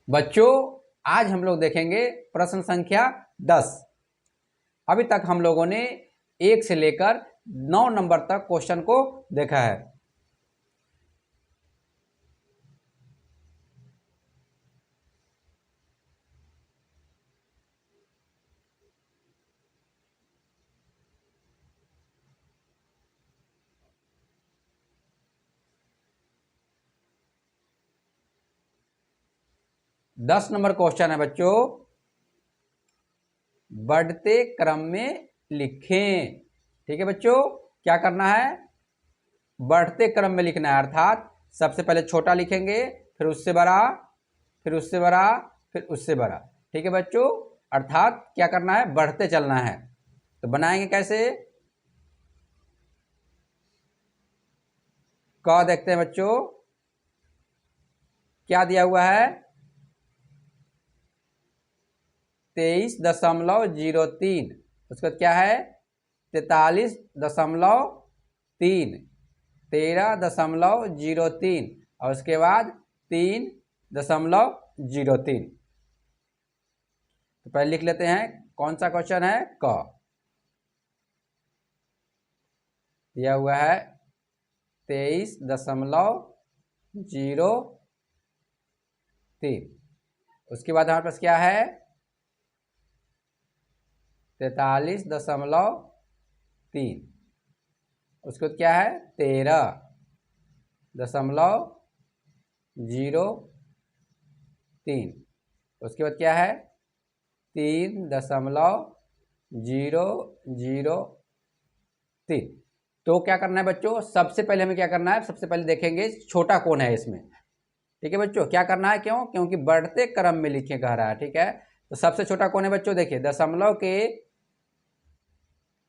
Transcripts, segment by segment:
बच्चों, आज हम लोग देखेंगे प्रश्न संख्या 10। अभी तक हम लोगों ने 1 से लेकर 9 नंबर तक क्वेश्चन को देखा है। दस नंबर क्वेश्चन है बच्चों, बढ़ते क्रम में लिखें। ठीक है बच्चों, क्या करना है? बढ़ते क्रम में लिखना है, अर्थात सबसे पहले छोटा लिखेंगे, फिर उससे बड़ा, फिर उससे बड़ा, फिर उससे बड़ा। ठीक है बच्चों, अर्थात क्या करना है? बढ़ते चलना है। तो बनाएंगे कैसे? क देखते हैं बच्चों, क्या दिया हुआ है? 23.03। उसका क्या है? 43.3, 13.03 और उसके बाद 3.03। तो पहले लिख लेते हैं कौन सा क्वेश्चन है। क दिया हुआ है 23.03। उसके बाद हमारे पास क्या है? 43.3। उसके बाद क्या है? 13.03। उसके बाद क्या है? 3.003। तो क्या करना है बच्चों? सबसे पहले हमें क्या करना है? सबसे पहले देखेंगे छोटा कौन है इसमें। ठीक है बच्चों, क्या करना है? क्यों? क्योंकि बढ़ते क्रम में लिखे कह रहा है। ठीक है, तो सबसे छोटा कौन है बच्चों? देखिए, दशमलव के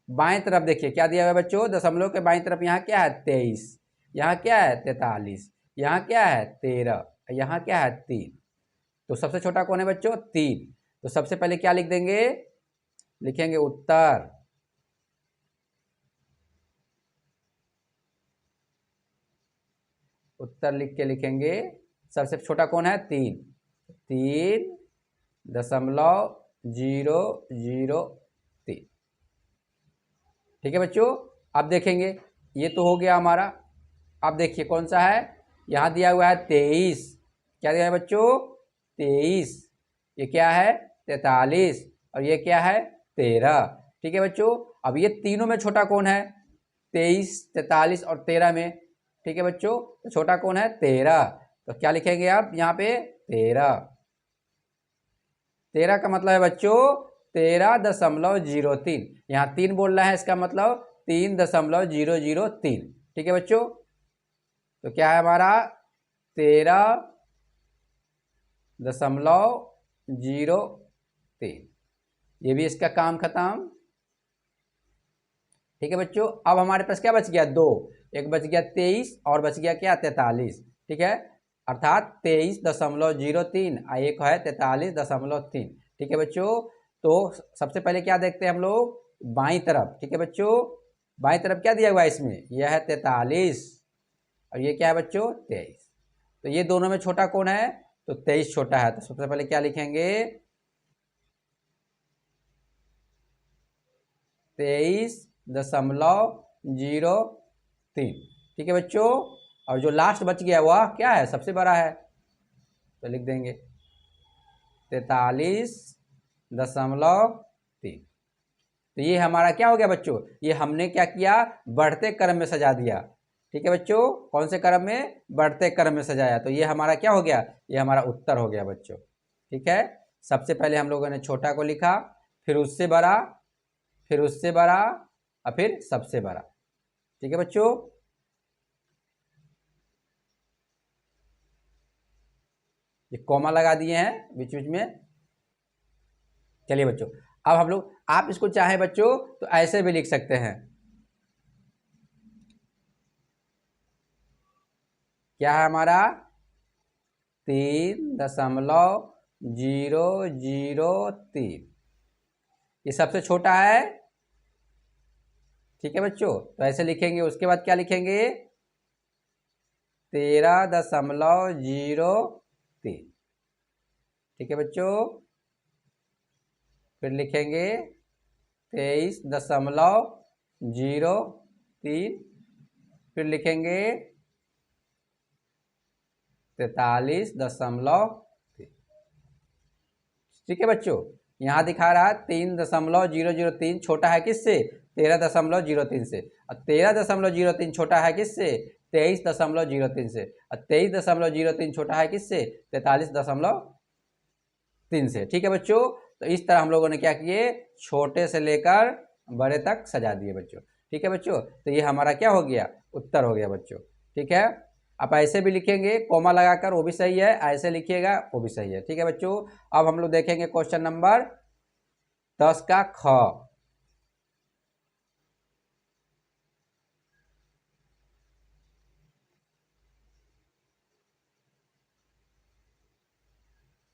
बाएं तरफ देखिए क्या दिया हुआ है बच्चों। दशमलव के बाएं तरफ यहाँ क्या है? 23, यहाँ क्या है? 43, यहाँ क्या है? 13, यहाँ क्या है? 3। तो सबसे छोटा कौन है बच्चों? 3। तो सबसे पहले क्या लिख देंगे? लिखेंगे उत्तर। उत्तर लिख के लिखेंगे, सबसे छोटा कौन है? 3। 3.003। ठीक है बच्चों, अब देखेंगे, ये तो हो गया हमारा। अब देखिए कौन सा है, यहाँ दिया हुआ है 23। क्या दिया है बच्चों? 23। ये क्या है? 43 और ये क्या है? 13। ठीक है बच्चों, अब ये तीनों में छोटा कौन है? 23, 43 और 13 में। ठीक है बच्चों, तो छोटा कौन है? 13। तो क्या लिखेंगे आप यहाँ पे? 13। 13 का मतलब है बच्चों 13.03। यहाँ 3 बोल रहा है, इसका मतलब 3.003। ठीक है बच्चों, तो क्या है हमारा? 13.03। ये भी इसका काम खत्म। ठीक है बच्चों, अब हमारे पास क्या बच गया? 2। एक बच गया 23 और बच गया क्या? 43। ठीक है, अर्थात 23.03 और एक है 43.3। ठीक है बच्चों, तो सबसे पहले क्या देखते हैं हम लोग? बाईं तरफ। ठीक है बच्चों, बाईं तरफ क्या दिया हुआ है इसमें? यह है 43 और ये क्या है बच्चों? 23। तो ये दोनों में छोटा कौन है? तो 23 छोटा है। तो सबसे पहले क्या लिखेंगे? 23.03। ठीक है बच्चों, और जो लास्ट बच गया वह क्या है? सबसे बड़ा है, तो लिख देंगे 43.3। तो ये हमारा क्या हो गया बच्चों? ये हमने क्या किया? बढ़ते क्रम में सजा दिया। ठीक है बच्चों, कौन से क्रम में? बढ़ते क्रम में सजाया। तो ये हमारा क्या हो गया? ये हमारा उत्तर हो गया बच्चों। ठीक है, सबसे पहले हम लोगों ने छोटा को लिखा, फिर उससे बड़ा, फिर उससे बड़ा और फिर सबसे बड़ा। ठीक है बच्चों, ये कॉमा लगा दिए हैं बीच बीच में। चलिए बच्चों, अब हम लोग, आप इसको चाहे बच्चों तो ऐसे भी लिख सकते हैं। क्या है हमारा? 3.003। ये सबसे छोटा है। ठीक है बच्चों, तो ऐसे लिखेंगे। उसके बाद क्या लिखेंगे? 13.003। ठीक है बच्चों। फिर लिखेंगे 23.03, फिर लिखेंगे 43.3। ठीक है बच्चों, यहाँ दिखा रहा है 3.003 छोटा है किससे? 13.03 से। और 13.03 छोटा है किससे? 23.03 से। और 23.03 छोटा है किससे? 43.3 से। ठीक है बच्चों, तो इस तरह हम लोगों ने क्या किए, छोटे से लेकर बड़े तक सजा दिए बच्चों। ठीक है बच्चों, तो ये हमारा क्या हो गया, उत्तर हो गया बच्चों। ठीक है, आप ऐसे भी लिखेंगे कोमा लगाकर, वो भी सही है, ऐसे लिखिएगा वो भी सही है। ठीक है बच्चों, अब हम लोग देखेंगे क्वेश्चन नंबर 10 का ख।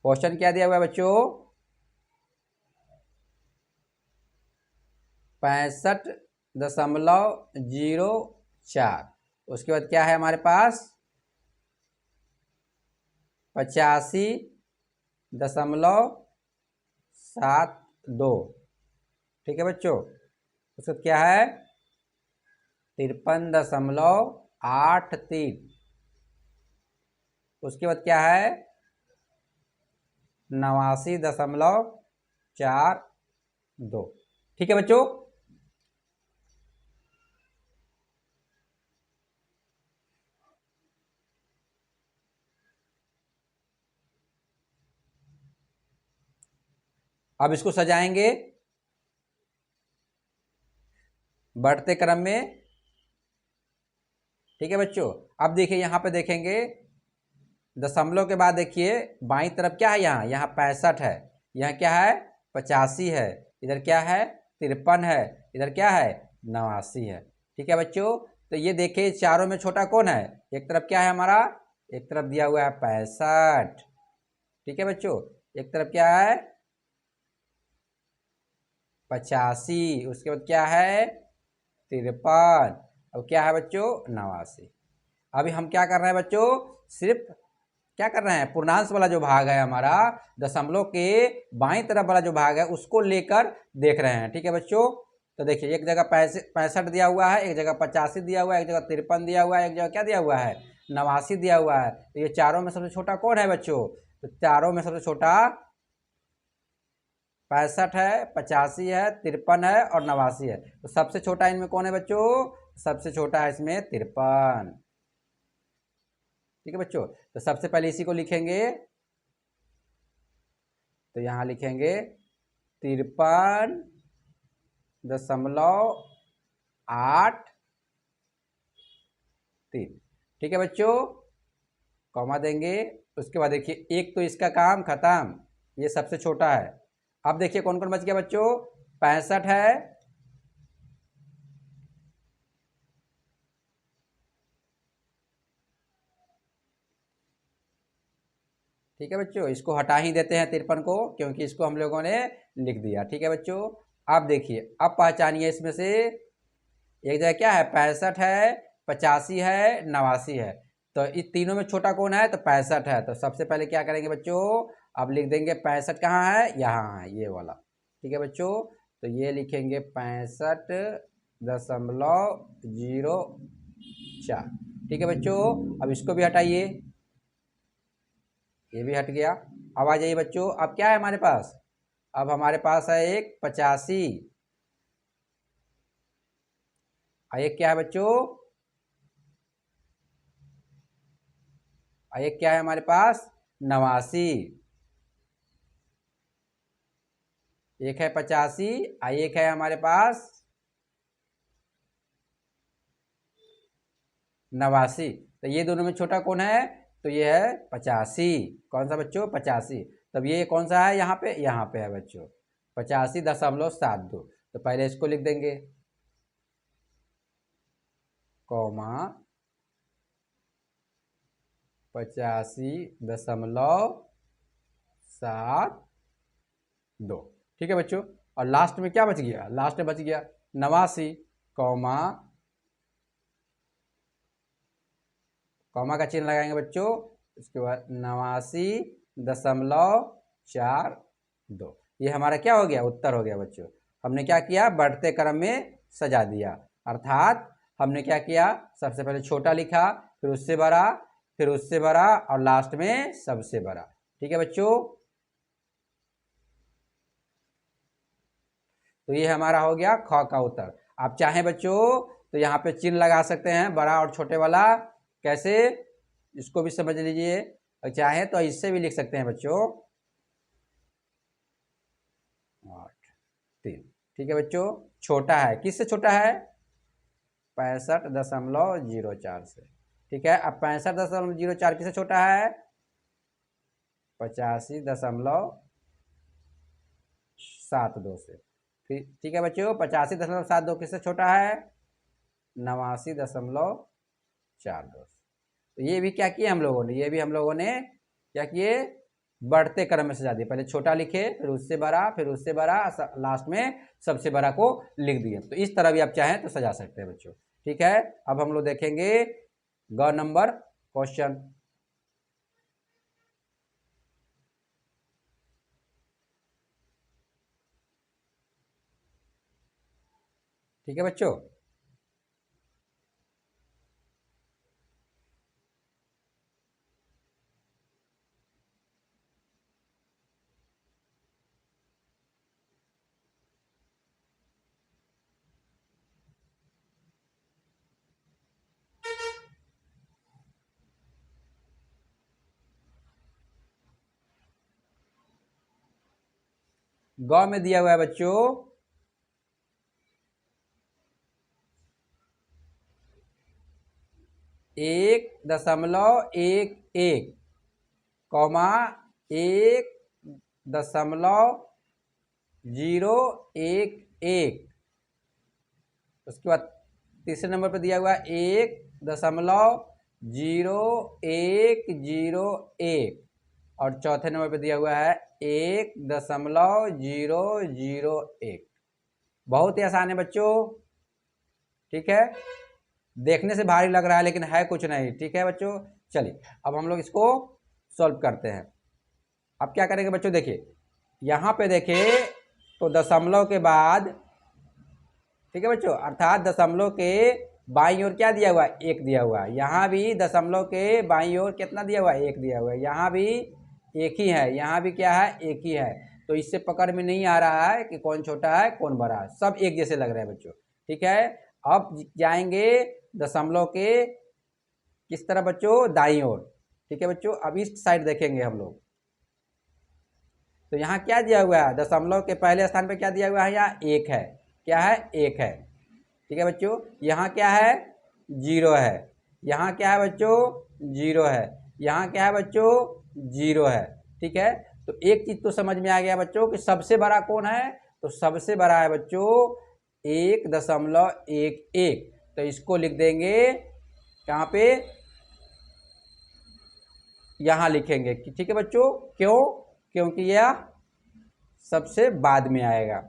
क्वेश्चन क्या दिया हुआ है बच्चों? 65.04। उसके बाद क्या है हमारे पास? 85.72। ठीक है बच्चों, उसके बाद क्या है? 53.83। उसके बाद क्या है? 89.42। ठीक है बच्चों, अब इसको सजाएंगे बढ़ते क्रम में। ठीक है बच्चों, अब देखिए यहाँ पे देखेंगे दशमलव के बाद देखिए बाईं तरफ क्या है, यहाँ 65 है, यहाँ क्या है 85 है, इधर क्या है 53 है, इधर क्या है 89 है। ठीक है बच्चों, तो ये देखिए चारों में छोटा कौन है? एक तरफ क्या है हमारा, एक तरफ दिया हुआ है 65। ठीक है बच्चों, एक तरफ क्या है 85, उसके बाद क्या है 53, अब क्या है बच्चों 89। अभी हम क्या कर रहे हैं बच्चों, सिर्फ क्या कर रहे हैं, पूर्णांश वाला जो भाग है हमारा, दशमलव के बाईं तरफ वाला जो भाग है उसको लेकर देख रहे हैं। ठीक है बच्चों, तो देखिए एक जगह 65 दिया हुआ है, एक जगह 85 दिया हुआ है, एक जगह 53 दिया हुआ है, एक जगह क्या दिया हुआ है 89 दिया हुआ है। तो ये चारों में सबसे छोटा कौन है बच्चों? तो चारों में सबसे छोटा 65 है, 85 है, 53 है और 89 है। तो सबसे छोटा इनमें कौन है बच्चों? सबसे छोटा है इसमें 53। ठीक है बच्चों, तो सबसे पहले इसी को लिखेंगे, तो यहाँ लिखेंगे 53.83। ठीक है बच्चों, कॉमा देंगे। उसके बाद देखिए एक तो इसका काम खत्म, ये सबसे छोटा है। अब देखिए कौन कौन बच गया बच्चों, 65 है, ठीक है बच्चों, इसको हटा ही देते हैं 53 को, क्योंकि इसको हम लोगों ने लिख दिया। ठीक है बच्चों, अब देखिए अब पहचानिए इसमें से एक जगह क्या है 65 है, 85 है, 89 है। तो इस तीनों में छोटा कौन है? तो 65 है। तो सबसे पहले क्या करेंगे बच्चों, अब लिख देंगे 65 कहाँ है, यहाँ है ये वाला। ठीक है बच्चों, तो ये लिखेंगे 65.04। ठीक है बच्चों, अब इसको भी हटाइए, ये भी हट गया। अब आ जाइए बच्चों, अब क्या है हमारे पास, अब हमारे पास है एक 85, एक क्या है बच्चों, एक क्या है हमारे पास 89, एक है 85, एक है हमारे पास 89। तो ये दोनों में छोटा कौन है? तो ये है 85। कौन सा बच्चों? 85। तब ये कौन सा है यहाँ पे है बच्चों 85.72। तो पहले इसको लिख देंगे, कॉमा 85.72। ठीक है बच्चों, और लास्ट में क्या बच गया, लास्ट में बच गया 89, कॉमा कॉमा का चिन्ह लगाएंगे बच्चों, उसके बाद 89.72। 4 2। ये हमारा क्या हो गया, उत्तर हो गया बच्चों। हमने क्या किया, बढ़ते क्रम में सजा दिया, अर्थात हमने क्या किया, सबसे पहले छोटा लिखा, फिर उससे बड़ा, फिर उससे बड़ा और लास्ट में सबसे बड़ा। ठीक है बच्चों, तो ये हमारा हो गया ख का उत्तर। आप चाहें बच्चों तो यहाँ पे चिन्ह लगा सकते हैं, बड़ा और छोटे वाला, कैसे, इसको भी समझ लीजिए। और चाहे तो इससे भी लिख सकते हैं बच्चों, 8 3। ठीक है बच्चों, छोटा है, किससे छोटा है, 65.04 से। ठीक है, अब 65.04 किससे छोटा है, 85.72 से। ठीक है बच्चों, 85.72 किससे छोटा है, 89.42। तो ये भी क्या किए हम लोगों ने, ये भी हम लोगों ने क्या किए, बढ़ते क्रम में सजा दिए, पहले छोटा लिखे, फिर उससे बड़ा, फिर उससे बड़ा, लास्ट में सबसे बड़ा को लिख दिए। तो इस तरह भी आप चाहें तो सजा सकते हैं बच्चों। ठीक है, अब हम लोग देखेंगे ग नंबर क्वेश्चन। ठीक है बच्चों, ग में दिया हुआ है बच्चों 1.11 कौमा 1.011। उसके बाद तीसरे नंबर पर दिया हुआ है 1.0101 और चौथे नंबर पर दिया हुआ है 1.001। बहुत ही आसान है बच्चों। ठीक है, देखने से भारी लग रहा है लेकिन है कुछ नहीं। ठीक है बच्चों, चलिए अब हम लोग इसको सॉल्व करते हैं। अब क्या करेंगे बच्चों, देखिए यहाँ पे देखिए तो दशमलव के बाद, ठीक है बच्चों, अर्थात दशमलव के बाईं ओर क्या दिया हुआ है, 1 दिया हुआ है। यहाँ भी दशमलव के बाईं ओर कितना दिया हुआ है, 1 दिया हुआ है। यहाँ भी एक ही है, यहाँ भी क्या है, एक ही है। तो इससे पकड़ में नहीं आ रहा है कि कौन छोटा है कौन बड़ा है, सब एक जैसे लग रहे हैं बच्चों। ठीक है, अब जाएंगे दशमलव के किस तरह बच्चों, दाईं ओर। ठीक है बच्चों, अब इस साइड देखेंगे हम लोग, तो यहाँ क्या दिया हुआ है, दशमलव के पहले स्थान पे क्या दिया हुआ है, यहाँ 1 है, क्या है, 1 है। ठीक है बच्चों, यहाँ क्या है, 0 है। यहाँ क्या है बच्चों, 0 है। यहाँ क्या है बच्चों, 0 है। ठीक है, तो एक चीज तो समझ में आ गया बच्चों कि सबसे बड़ा कौन है, तो सबसे बड़ा है बच्चों 1.11। तो इसको लिख देंगे कहाँ पे, यहाँ लिखेंगे। ठीक है बच्चों, क्यों, क्योंकि यह सबसे बाद में आएगा।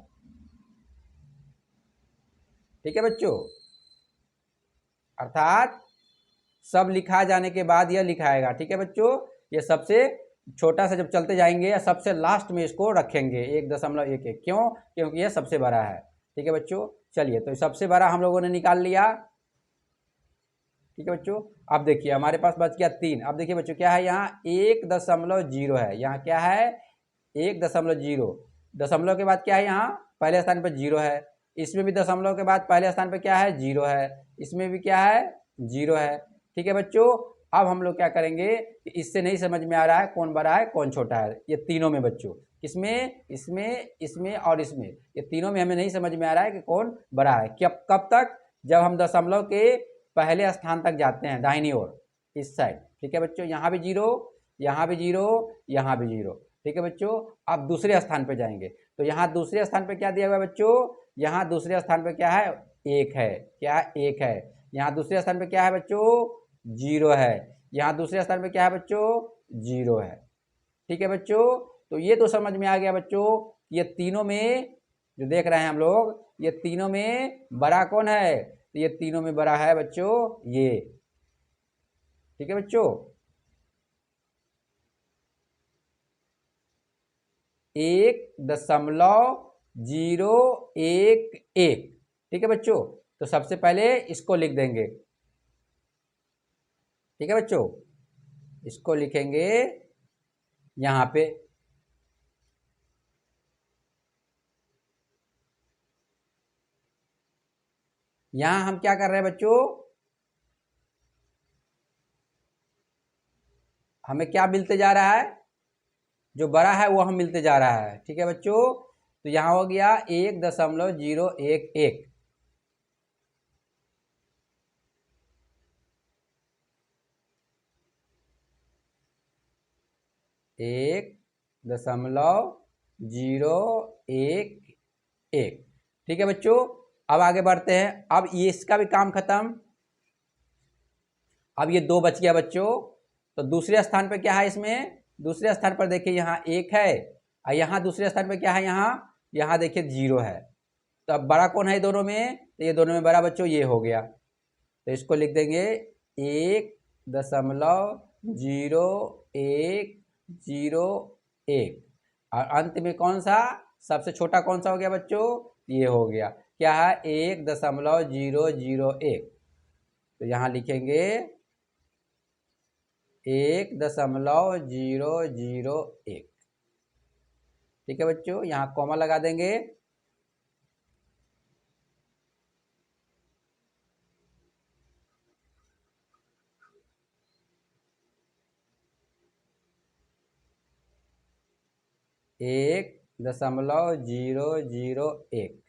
ठीक है बच्चों, अर्थात सब लिखा जाने के बाद यह लिखाएगा। ठीक है बच्चों, ये सबसे छोटा सा जब चलते जाएंगे या सबसे लास्ट में इसको रखेंगे 1.11, क्यों, क्योंकि यह सबसे बड़ा है। ठीक है बच्चों, चलिए तो सबसे बड़ा हम लोगों ने निकाल लिया। ठीक है बच्चों, अब देखिए हमारे पास बच गया 3। अब देखिए बच्चों क्या है, यहाँ 1.0 है, यहाँ क्या है, 1.0। दशमलव के बाद क्या है, यहाँ पहले स्थान पर 0 है। इसमें भी दशमलव के बाद पहले स्थान पर क्या है, 0 है। इसमें भी क्या है, 0 है। ठीक है बच्चों, अब हम लोग क्या करेंगे कि इससे नहीं समझ में आ रहा है कौन बड़ा है कौन छोटा है, ये तीनों में बच्चों, किसमें, इसमें, इसमें और इसमें, ये तीनों में हमें नहीं समझ में आ रहा है कि कौन बड़ा है। कब तक, जब हम दशमलव के पहले स्थान तक जाते हैं दाहिनी ओर, इस साइड। ठीक है बच्चों, यहाँ भी 0, यहाँ भी 0, यहाँ भी 0। ठीक है बच्चों, अब दूसरे स्थान पे जाएंगे, तो यहाँ दूसरे स्थान पे क्या दिया हुआ है बच्चों, यहाँ दूसरे स्थान पे क्या है, 1 है, क्या है, 1 है। यहाँ दूसरे स्थान पे क्या है बच्चों, 0 है। यहाँ दूसरे स्थान पे क्या है बच्चों, 0 है। ठीक है बच्चों, तो ये तो समझ में आ गया बच्चों, ये तीनों में जो देख रहे हैं हम लोग, ये तीनों में बड़ा कौन है, तो ये तीनों में बड़ा है बच्चों ये। ठीक है बच्चों, 1.011। ठीक है बच्चों, तो सबसे पहले इसको लिख देंगे। ठीक है बच्चों, इसको लिखेंगे यहाँ पे। यहां हम क्या कर रहे हैं बच्चों, हमें क्या मिलते जा रहा है, जो बड़ा है वो हम मिलते जा रहा है। ठीक है बच्चों, तो यहां हो गया 1.011। 1.011। ठीक है बच्चों, अब आगे बढ़ते हैं। अब ये इसका भी काम खत्म। अब ये 2 बच गया बच्चों, तो दूसरे स्थान पर क्या है, इसमें दूसरे स्थान पर देखिए यहाँ 1 है, और यहाँ दूसरे स्थान पर क्या है, यहाँ यहाँ देखिए 0 है। तो अब बड़ा कौन है दोनों में, तो ये दोनों में बड़ा बच्चों ये हो गया। तो इसको लिख देंगे 1.011। और अंत में कौन सा, सबसे छोटा कौन सा हो गया बच्चों, ये हो गया, क्या है 1.001। तो यहाँ लिखेंगे 1.001। ठीक है बच्चों, यहाँ कॉमा लगा देंगे। एक 1.001,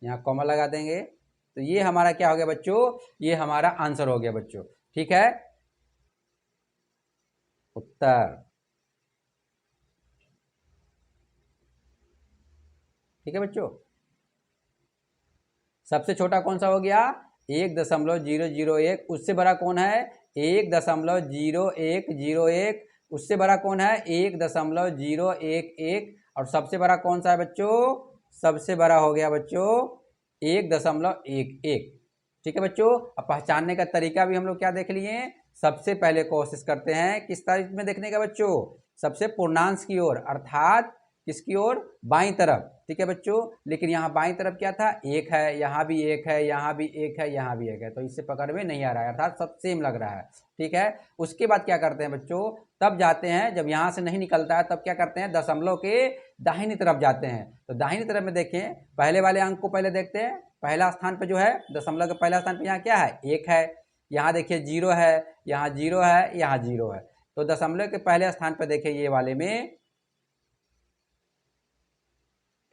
यहाँ कॉमा लगा देंगे। तो ये हमारा क्या हो गया बच्चों, ये हमारा आंसर हो गया बच्चों। ठीक है, उत्तर। ठीक है बच्चों, सबसे छोटा कौन सा हो गया, 1.001। उससे बड़ा कौन है, 1.0101। उससे बड़ा कौन है, 1.011। और सबसे बड़ा कौन सा है बच्चों, सबसे बड़ा हो गया बच्चों 1.11। ठीक है बच्चों, अब पहचानने का तरीका भी हम लोग क्या देख लिए। सबसे पहले कोशिश करते हैं किस तारीख में देखने का बच्चों, सबसे पूर्णांश की ओर, अर्थात किसकी ओर, बाईं तरफ। ठीक है बच्चों, लेकिन यहाँ बाईं तरफ क्या था, 1 है, यहाँ भी 1 है, यहाँ भी 1 है, यहाँ भी 1 है, तो इससे पकड़ में नहीं आ रहा है, अर्थात सब सेम लग रहा है। ठीक है, उसके बाद क्या करते हैं बच्चों, तब जाते हैं जब यहाँ से नहीं निकलता है, तब क्या करते हैं, दशमलव के दाहिनी तरफ जाते हैं। तो दाहिनी तरफ में देखें, पहले वाले अंक को पहले देखते हैं। पहला स्थान पर जो है, दशमलव के पहला स्थान पर यहाँ क्या है, 1 है, यहाँ देखिए 0 है, यहाँ 0 है, यहाँ 0 है। तो दशमलव के पहले स्थान पर देखिए ये वाले में,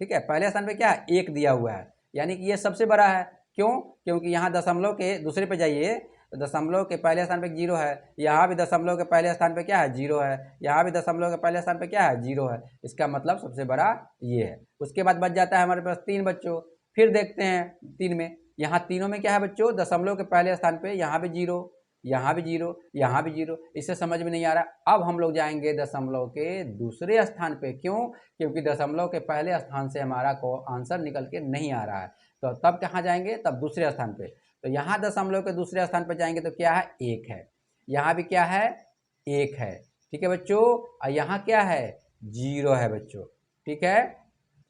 ठीक है, पहले स्थान पे क्या है, 1 दिया हुआ है, यानी कि ये सबसे बड़ा है। क्यों, क्योंकि यहाँ दशमलव के दूसरे पे जाइए, तो दशमलव के पहले स्थान पे 0 है, यहाँ भी दशमलव के पहले स्थान पे क्या है, 0 है, यहाँ भी दशमलव के पहले स्थान पे क्या है, 0 है। इसका मतलब सबसे बड़ा ये है। उसके बाद बच जाता है हमारे पास 3 बच्चों। फिर देखते हैं 3 में, यहाँ तीनों में क्या है बच्चों, दशमलव के पहले स्थान पे यहाँ भी 0, यहाँ भी 0, यहाँ भी 0। इससे समझ में नहीं आ रहा। अब हम लोग जाएंगे दशमलव के दूसरे स्थान पे। क्यों, क्योंकि दशमलव के पहले स्थान से हमारा को आंसर निकल के नहीं आ रहा है। तो तब कहाँ जाएंगे, तब दूसरे स्थान पे। तो यहाँ दशमलव के दूसरे स्थान पे जाएंगे तो क्या है, 1 है, यहाँ भी क्या है, 1 है। ठीक है बच्चों, और यहाँ क्या है, 0 है बच्चों। ठीक है,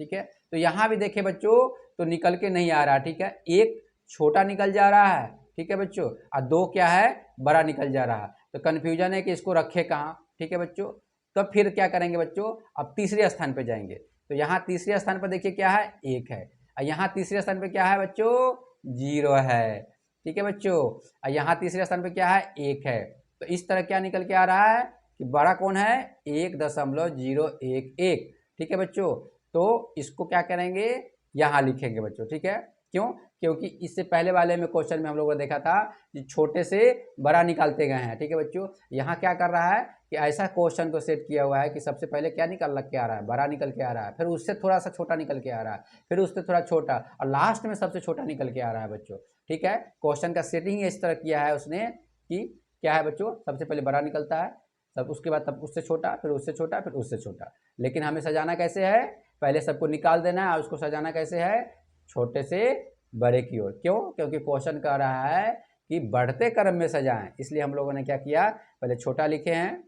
ठीक है, तो यहाँ भी देखे बच्चों, तो निकल के नहीं आ रहा। ठीक है, 1 छोटा निकल जा रहा है, ठीक है बच्चों, और 2 क्या है, बड़ा निकल जा रहा है। तो कन्फ्यूजन है कि इसको रखे कहाँ। ठीक है बच्चों, तो फिर क्या करेंगे बच्चों, अब तीसरे स्थान पे जाएंगे। तो यहाँ तीसरे स्थान पर देखिए क्या है, 1 है, और यहाँ तीसरे स्थान पे क्या है बच्चों, 0 है। ठीक है बच्चों, और यहाँ तीसरे स्थान पे क्या है, 1 है। तो इस तरह क्या निकल के आ रहा है कि बड़ा कौन है, 1.011। ठीक है बच्चों, तो इसको क्या करेंगे, यहाँ लिखेंगे बच्चों। ठीक है, क्यों, क्योंकि इससे पहले वाले में क्वेश्चन में हम लोगों ने देखा था कि छोटे से बड़ा निकालते गए हैं। ठीक है बच्चों, यहाँ क्या कर रहा है कि ऐसा क्वेश्चन को सेट किया हुआ है कि सबसे पहले क्या निकल के आ रहा है, बड़ा निकल के आ रहा है, फिर उससे थोड़ा सा छोटा निकल के आ रहा है, फिर उससे थोड़ा छोटा, और लास्ट में सबसे छोटा निकल के आ रहा है बच्चों। ठीक है, क्वेश्चन का सेटिंग इस तरह किया है उसने कि क्या है बच्चों, सबसे पहले बड़ा निकलता है, तब उसके बाद तब उससे छोटा, फिर उससे छोटा, फिर उससे छोटा। लेकिन हमें सजाना कैसे है, पहले सबको निकाल देना है और उसको सजाना कैसे है, छोटे से बड़े की ओर। क्यों, क्योंकि क्वेश्चन कह रहा है कि बढ़ते क्रम में सजाएं, इसलिए हम लोगों ने क्या किया, पहले छोटा लिखे हैं,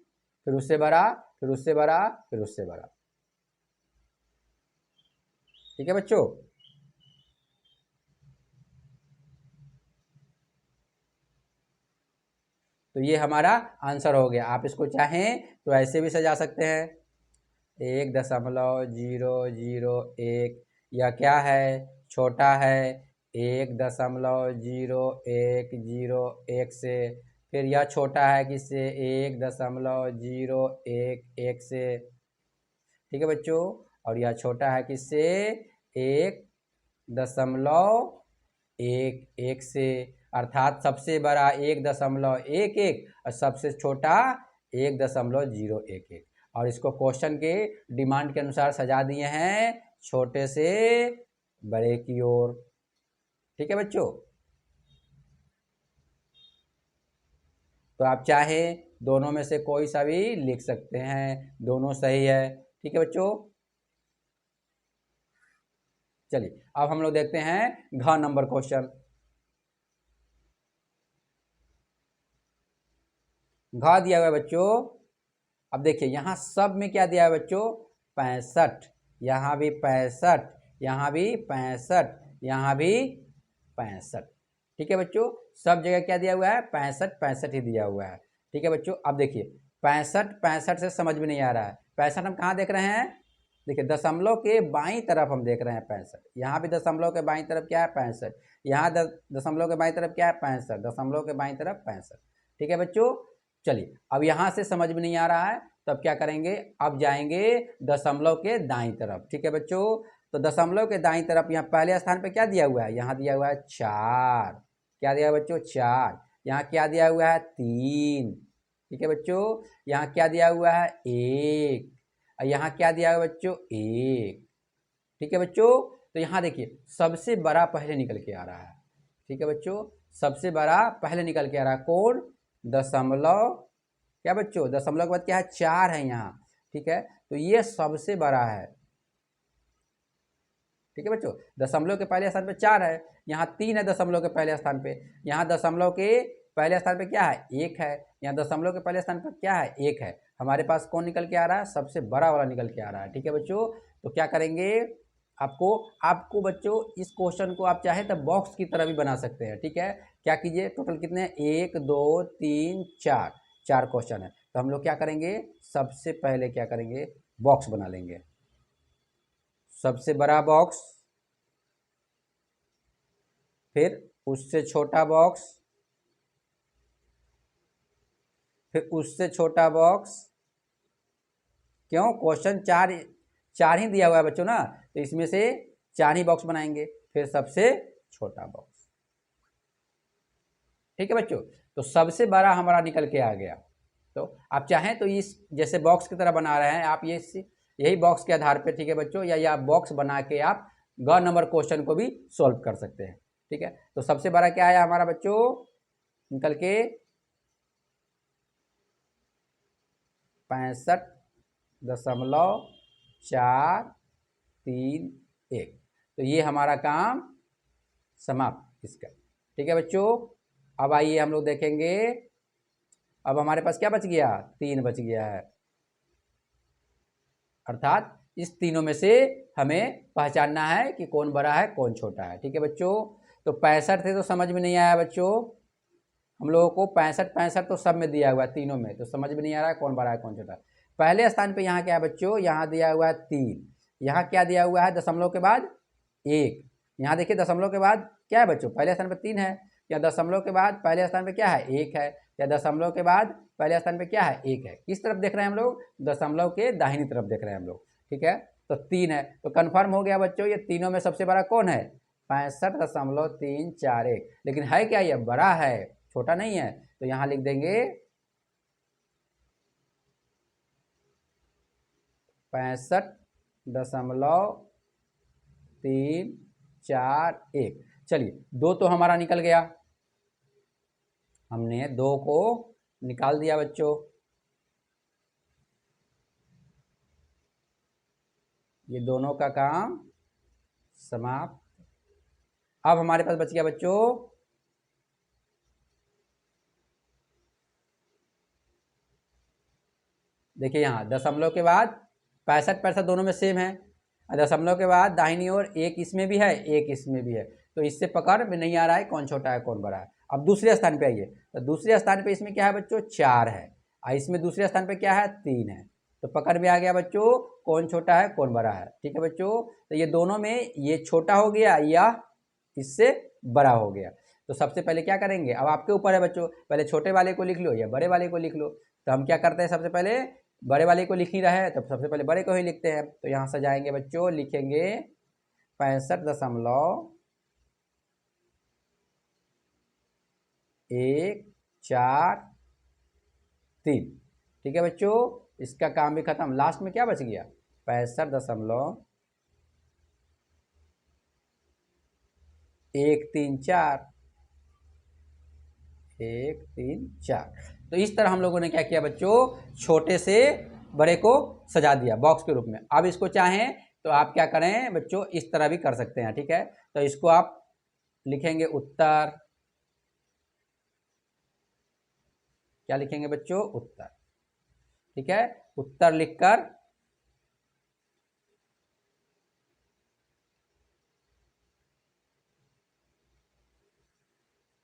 फिर उससे बड़ा, फिर उससे बड़ा, फिर उससे बड़ा। ठीक है बच्चों। तो ये हमारा आंसर हो गया। आप इसको चाहें तो ऐसे भी सजा सकते हैं, 1.001, या क्या है, छोटा है 1.001 से, फिर यह छोटा है किससे, 1.011 से। ठीक है बच्चों। और यह छोटा है किससे, 1.11 से। अर्थात सबसे बड़ा 1.11 और सबसे छोटा 1.011। और इसको क्वेश्चन के डिमांड के अनुसार सजा दिए हैं, छोटे से बड़े की ओर। ठीक है बच्चों। तो आप चाहे दोनों में से कोई सा भी लिख सकते हैं, दोनों सही है। ठीक है बच्चों। चलिए अब हम लोग देखते हैं घ नंबर क्वेश्चन। घ दिया हुआ है बच्चों। अब देखिए यहाँ सब में क्या दिया है बच्चों, 65, यहाँ भी 65, यहाँ भी 65, यहाँ भी 65। ठीक है बच्चों, सब जगह क्या दिया हुआ है, 65 65 ही दिया हुआ है। ठीक है बच्चों। अब देखिए 65 65 से समझ में नहीं आ रहा है, 65 हम कहाँ देख रहे हैं, देखिए दशमलव के बाईं तरफ हम देख रहे हैं 65, यहाँ भी दशमलव के बाईं तरफ क्या है 65, यहाँ दशमलव के बाईं तरफ क्या है 65, दशमलव के बाईं तरफ 65। ठीक है बच्चों। चलिए अब यहाँ से समझ में नहीं आ रहा है, तो अब क्या करेंगे, अब जाएंगे दशमलव के दाईं तरफ। ठीक है बच्चों। तो दशमलव के दाईं तरफ यहाँ पहले स्थान पे क्या दिया हुआ है, यहाँ दिया हुआ है 4, क्या दिया है बच्चों 4, यहाँ क्या दिया हुआ है 3। ठीक है बच्चों। यहाँ क्या दिया हुआ है 1, और यहाँ क्या दिया हुआ है बच्चों 1। ठीक है बच्चों। तो यहाँ देखिए सबसे बड़ा पहले निकल के आ रहा है। ठीक है बच्चों, सबसे बड़ा पहले निकल के आ रहा है कौन, दशमलव, क्या बच्चों दशमलव के बाद क्या है 4 है यहाँ। ठीक है, तो ये सबसे बड़ा है। ठीक है बच्चों, दशमलव के पहले स्थान पे 4 है, यहाँ 3 है दशमलव के पहले स्थान पे, यहाँ दशमलव के पहले स्थान पे क्या है 1 है, यहाँ दशमलव के पहले स्थान पर क्या है 1 है। हमारे पास कौन निकल के आ रहा है, सबसे बड़ा वाला निकल के आ रहा है। ठीक है बच्चों। तो क्या करेंगे, आपको आपको बच्चों इस क्वेश्चन को आप चाहे तो बॉक्स की तरह भी बना सकते हैं। ठीक है, क्या कीजिए, टोटल कितने हैं, 1 2 3 4, 4 क्वेश्चन है। तो हम लोग क्या करेंगे, सबसे पहले क्या करेंगे, बॉक्स बना लेंगे, सबसे बड़ा बॉक्स, फिर उससे छोटा बॉक्स, फिर उससे छोटा बॉक्स। क्यों, क्वेश्चन चार ही दिया हुआ है बच्चों ना, तो इसमें से 4 ही बॉक्स बनाएंगे, फिर सबसे छोटा बॉक्स। ठीक है बच्चों। तो सबसे बड़ा हमारा निकल के आ गया। तो आप चाहें तो इस जैसे बॉक्स की तरह बना रहे हैं आप, ये यही बॉक्स के आधार पे, ठीक है बच्चों, या आप बॉक्स बना के आप ग नंबर क्वेश्चन को भी सॉल्व कर सकते हैं। ठीक है, तो सबसे बड़ा क्या आया हमारा बच्चों, निकल के 65.431। तो ये हमारा काम समाप्त इसका। ठीक है बच्चों। अब आइए हम लोग देखेंगे, अब हमारे पास क्या बच गया, 3 बच गया है, अर्थात इस तीनों में से हमें पहचानना है कि कौन बड़ा है कौन छोटा है। ठीक है बच्चों। तो 65 थे तो समझ में नहीं आया बच्चों, हम लोगों को 65 65 तो सब में दिया हुआ है, तीनों में, तो समझ में नहीं आ रहा है कौन बड़ा है कौन छोटा है। पहले स्थान पे यहाँ क्या है बच्चों, यहाँ दिया हुआ है 3, यहाँ क्या दिया हुआ है दशमलव के बाद 1, यहाँ देखिए दशमलव के बाद क्या है बच्चों, पहले स्थान पे 3 है, या दशमलव के बाद पहले स्थान पे क्या है 1 है, या दशमलव के बाद पहले स्थान पे क्या है 1 है। किस तरफ देख रहे हैं हम लोग, दशमलव के दाहिनी तरफ देख रहे हैं हम लोग। ठीक है, तो 3 है, तो कन्फर्म हो गया बच्चों, ये तीनों में सबसे बड़ा कौन है, 65.341। लेकिन है क्या, ये बड़ा है, छोटा नहीं है। तो यहाँ लिख देंगे 65.341। चलिए 2 तो हमारा निकल गया, हमने 2 को निकाल दिया बच्चों, ये दोनों का काम समाप्त। अब हमारे पास बच गया बच्चों, देखिए यहाँ दशमलव के बाद 65 दोनों में सेम है, दशमलव के बाद दाहिनी ओर एक इसमें भी है एक इसमें भी है, तो इससे पकड़ में नहीं आ रहा है कौन छोटा है कौन बड़ा है। अब दूसरे स्थान पे आइए, तो दूसरे स्थान पे इसमें क्या है बच्चों 4 है, और इसमें दूसरे स्थान पे क्या है 3 है, तो पकड़ में आ गया बच्चों कौन छोटा है कौन बड़ा है। ठीक है बच्चों, तो ये दोनों में ये छोटा हो गया या इससे बड़ा हो गया। तो सबसे पहले क्या करेंगे, अब आपके ऊपर है बच्चों, पहले छोटे वाले को लिख लो या बड़े वाले को लिख लो। तो हम क्या करते हैं, सबसे पहले बड़े वाले को लिख ही रहे हैं तो सबसे पहले बड़े को ही लिखते हैं। तो यहाँ सजाएंगे बच्चों, लिखेंगे 65.143। ठीक है बच्चों, इसका काम भी खत्म। लास्ट में क्या बच गया 65.134। 134। तो इस तरह हम लोगों ने क्या किया बच्चों, छोटे से बड़े को सजा दिया बॉक्स के रूप में। अब इसको चाहें तो आप क्या करें बच्चों, इस तरह भी कर सकते हैं। ठीक है, तो इसको आप लिखेंगे उत्तर, क्या लिखेंगे बच्चों उत्तर। ठीक है, उत्तर लिखकर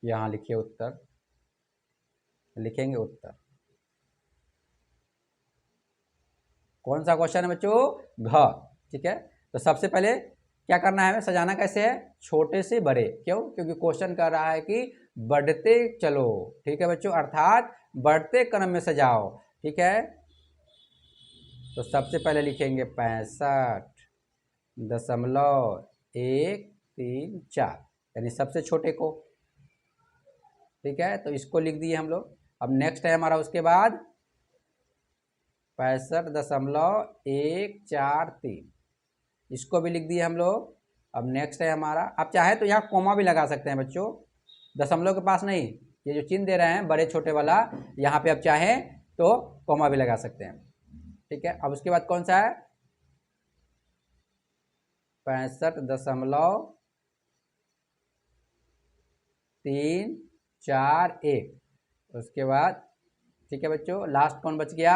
यहां लिखिए उत्तर, लिखेंगे उत्तर। कौन सा क्वेश्चन है बच्चों घ। ठीक है, तो सबसे पहले क्या करना है हमें, सजाना कैसे है, छोटे से बड़े। क्यों, क्योंकि क्वेश्चन कर रहा है कि बढ़ते चलो। ठीक है बच्चों, अर्थात बढ़ते क्रम में सजाओ। ठीक है, तो सबसे पहले लिखेंगे 65.134 यानी सबसे छोटे को। ठीक है, तो इसको लिख दिए हम लोग। अब नेक्स्ट है हमारा उसके बाद 65.143, इसको भी लिख दिए हम लोग। अब नेक्स्ट है हमारा, आप चाहे तो यहाँ कोमा भी लगा सकते हैं बच्चों, दशमलव के पास नहीं, ये जो चिन्ह दे रहे हैं बड़े छोटे वाला, यहाँ पे आप चाहें तो कोमा भी लगा सकते हैं। ठीक है, अब उसके बाद कौन सा है 65.341, उसके बाद ठीक है बच्चों लास्ट कौन बच गया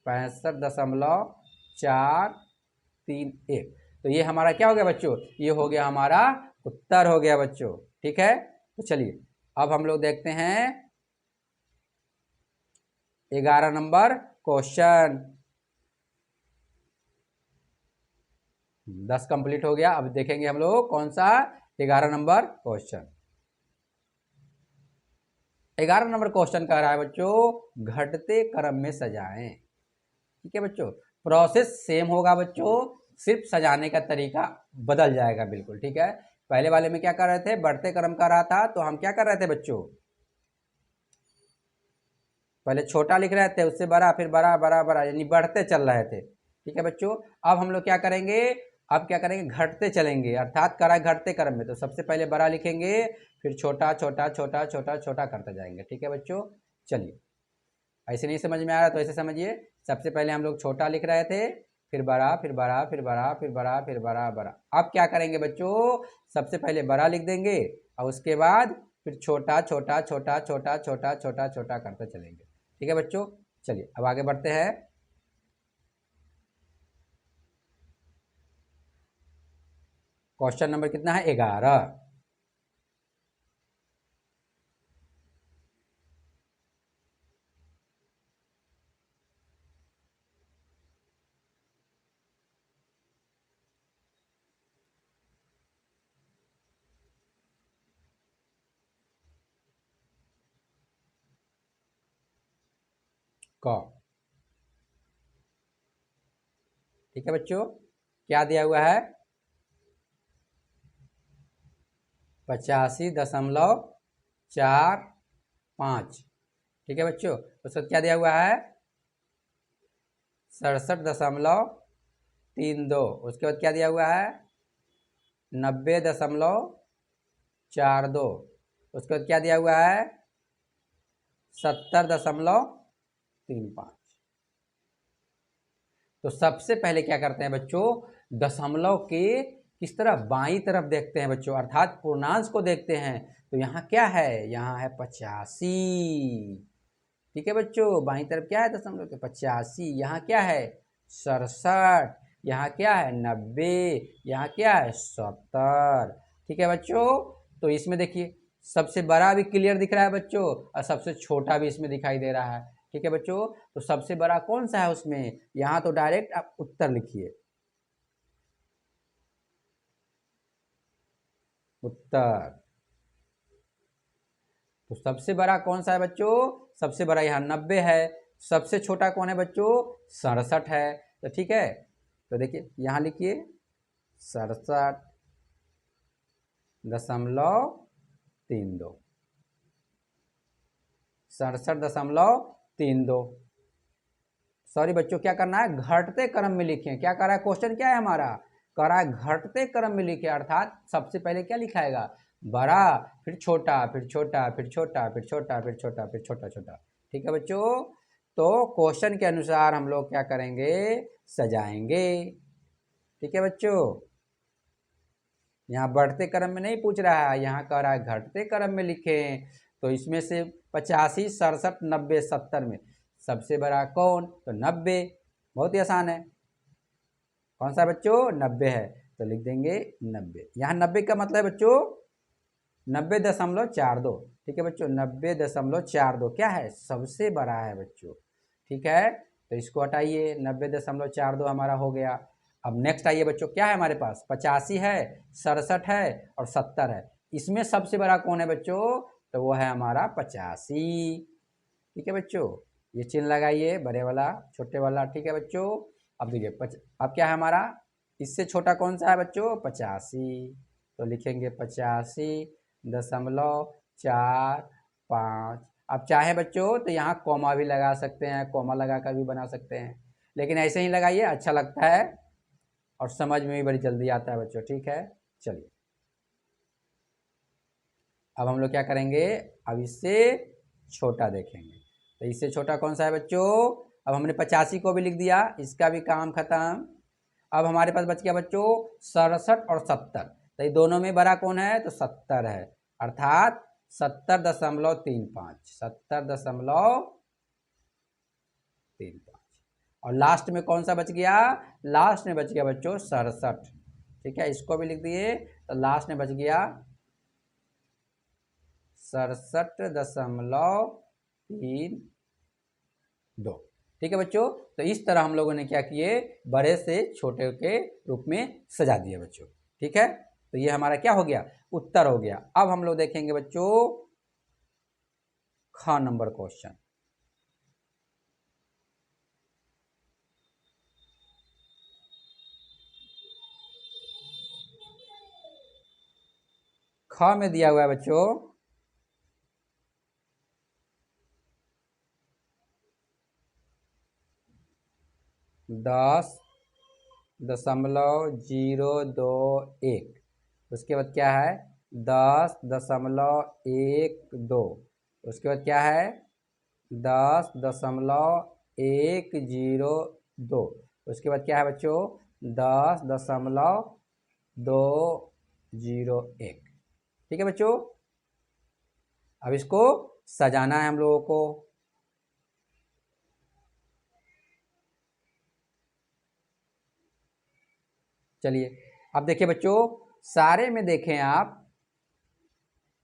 65.431। तो ये हमारा क्या हो गया बच्चों, ये हो गया हमारा उत्तर हो गया बच्चों। ठीक है, तो चलिए अब हम लोग देखते हैं 11 नंबर क्वेश्चन। 10 कंप्लीट हो गया, अब देखेंगे हम लोग कौन सा 11 नंबर क्वेश्चन। 11 नंबर क्वेश्चन कह रहा है बच्चों घटते क्रम में सजाएं। ठीक है बच्चों, प्रोसेस सेम होगा बच्चों, सिर्फ सजाने का तरीका बदल जाएगा बिल्कुल। ठीक है, पहले वाले में क्या कर रहे थे, बढ़ते क्रम का रहा था, तो हम क्या कर रहे थे बच्चों, पहले छोटा लिख रहे थे उससे बड़ा, फिर बड़ा बड़ा बड़ा, यानी बढ़ते चल रहे थे। ठीक है बच्चों, अब हम लोग क्या करेंगे, अब क्या करेंगे घटते चलेंगे, अर्थात करा घटते क्रम में। तो सबसे पहले बड़ा लिखेंगे, फिर छोटा छोटा छोटा छोटा छोटा करते जाएंगे। ठीक है बच्चों, चलिए ऐसे नहीं समझ में आ रहा तो ऐसे समझिए, सबसे पहले हम लोग छोटा लिख रहे थे, फिर बड़ा फिर बड़ा फिर बड़ा फिर बड़ा फिर बड़ा बड़ा। अब क्या करेंगे बच्चों, सबसे पहले बड़ा लिख देंगे और उसके बाद फिर छोटा छोटा छोटा छोटा छोटा छोटा छोटा करते चलेंगे। ठीक है बच्चों, चलिए अब आगे बढ़ते हैं। क्वेश्चन नंबर कितना है 11। क, ठीक है बच्चों, क्या दिया हुआ है 85.45। ठीक है बच्चों, उसका क्या दिया हुआ है 67.32। उसके बाद क्या दिया हुआ है 90.42। उसके बाद क्या दिया हुआ है 70.35। तो सबसे पहले क्या करते हैं बच्चों, दशमलव के किस तरफ, बाईं तरफ देखते हैं बच्चों, अर्थात पूर्णांश को देखते हैं। तो यहाँ क्या है, यहाँ है 85। ठीक है बच्चों, बाईं तरफ क्या है दशमलव के 85, यहाँ क्या है 67, यहाँ क्या है 90, यहाँ क्या है 70। ठीक है बच्चों, तो इसमें देखिए सबसे बड़ा भी क्लियर दिख रहा है बच्चों और सबसे छोटा भी इसमें दिखाई दे रहा है। ठीक है बच्चों, तो सबसे बड़ा कौन सा है उसमें, यहाँ तो डायरेक्ट आप उत्तर लिखिए, उत्तर। तो सबसे बड़ा कौन सा है बच्चों, सबसे बड़ा यहाँ 90 है, सबसे छोटा कौन है बच्चों 67 है। तो ठीक है, तो देखिए यहाँ लिखिए 67.32, 67.32। सॉरी बच्चों, क्या करना है घटते क्रम में लिखें। क्या कर रहा है क्वेश्चन, क्या है हमारा, कर रहा है घटते क्रम में लिखे, अर्थात सबसे पहले क्या लिखाएगा बड़ा, फिर छोटा, फिर छोटा, फिर छोटा, फिर छोटा, फिर छोटा, फिर छोटा छोटा। ठीक है बच्चों, तो क्वेश्चन के अनुसार हम लोग क्या करेंगे सजाएंगे। ठीक है बच्चों, यहाँ बढ़ते क्रम में नहीं पूछ रहा है, यहाँ कह रहा है घटते क्रम में लिखें। तो इसमें से 85, 67, 90, 70 में सबसे बड़ा कौन, तो 90। बहुत ही आसान है, कौन सा बच्चों 90 है, तो लिख देंगे 90। यहाँ 90 का मतलब है बच्चों 90.42। ठीक है बच्चों, 90.42 क्या है सबसे बड़ा है बच्चों। ठीक है, तो इसको हटाइए, 90.42 हमारा हो गया। अब नेक्स्ट आइए बच्चों, क्या है हमारे पास 85 है, 67 है और 70 है। इसमें सबसे बड़ा कौन है बच्चों, तो वो है हमारा 85। ठीक है बच्चों, ये चिन्ह लगाइए बड़े वाला छोटे वाला। ठीक है बच्चों, अब देखिए अब क्या है हमारा, इससे छोटा कौन सा है बच्चों 85, तो लिखेंगे 85.45। अब चाहे बच्चों तो यहाँ कॉमा भी लगा सकते हैं, कॉमा लगा कर भी बना सकते हैं, लेकिन ऐसे ही लगाइए, अच्छा लगता है और समझ में भी बड़ी जल्दी आता है बच्चों। ठीक है, चलिए अब हम लोग क्या करेंगे, अब इससे छोटा देखेंगे। तो इससे छोटा कौन सा है बच्चों, अब हमने 85 को भी लिख दिया, इसका भी काम खत्म। अब हमारे पास बच गया बच्चों 67 और 70। तो ये दोनों में बड़ा कौन है, तो 70 है, अर्थात 70.35, 70.35। और लास्ट में कौन सा बच गया, लास्ट में बच गया बच्चों 67। ठीक है, इसको भी लिख दिए, तो लास्ट में बच गया 67.32। ठीक है बच्चों, तो इस तरह हम लोगों ने क्या किए, बड़े से छोटे के रूप में सजा दिए बच्चों। ठीक है, तो ये हमारा क्या हो गया, उत्तर हो गया। अब हम लोग देखेंगे बच्चों ख नंबर क्वेश्चन। ख में दिया हुआ है बच्चों 10.021। उसके बाद क्या है 10.12। उसके बाद क्या है 10.102। उसके बाद क्या है बच्चों 10.201। ठीक है बच्चों, अब इसको सजाना है हम लोगों को। चलिए अब देखिए बच्चों, सारे में देखें आप,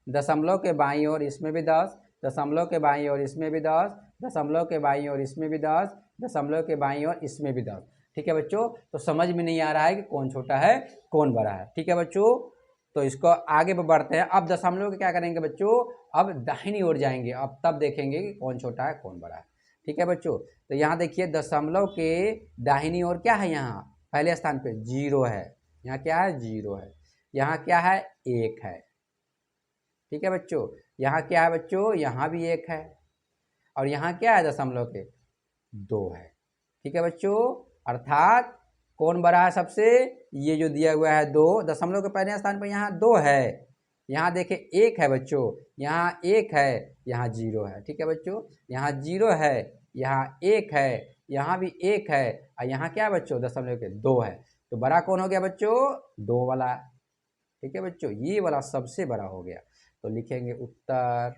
दशमलव के बाईं ओर इसमें भी 10, दशमलव के बाईं ओर इसमें भी 10, दशमलव के बाईं ओर इसमें भी 10, दशमलव के बाईं ओर इसमें भी 10। ठीक है बच्चों, तो समझ में नहीं आ रहा है कि कौन छोटा है कौन बड़ा है। ठीक है बच्चों, तो इसको आगे बढ़ते हैं। अब दशमलव के क्या करेंगे बच्चों, अब दाहिनी ओर जाएंगे, अब तब देखेंगे कि कौन छोटा है कौन बड़ा है। ठीक है बच्चों, तो यहाँ देखिए दशमलव के दाहिनी ओर क्या है, यहाँ पहले स्थान पे 0 है, यहाँ क्या है 0 है, यहाँ क्या है 1 है। ठीक है बच्चों, यहाँ क्या है बच्चों, यहाँ भी 1 है, और यहाँ क्या है दशमलव के 2 है। ठीक है बच्चों, अर्थात कौन बड़ा है सबसे, ये जो दिया हुआ है 2, दशमलव के पहले स्थान पर यहाँ 2 है, यहाँ देखिए 1 है बच्चों, यहाँ 1 है, यहाँ 0 है। ठीक है बच्चों, यहाँ 0 है, यहाँ 1 है, यहाँ भी 1 है, और यहाँ क्या है बच्चों दशमलव के 2 है। तो बड़ा कौन हो गया बच्चों 2 वाला। ठीक है बच्चों, ये वाला सबसे बड़ा हो गया, तो लिखेंगे उत्तर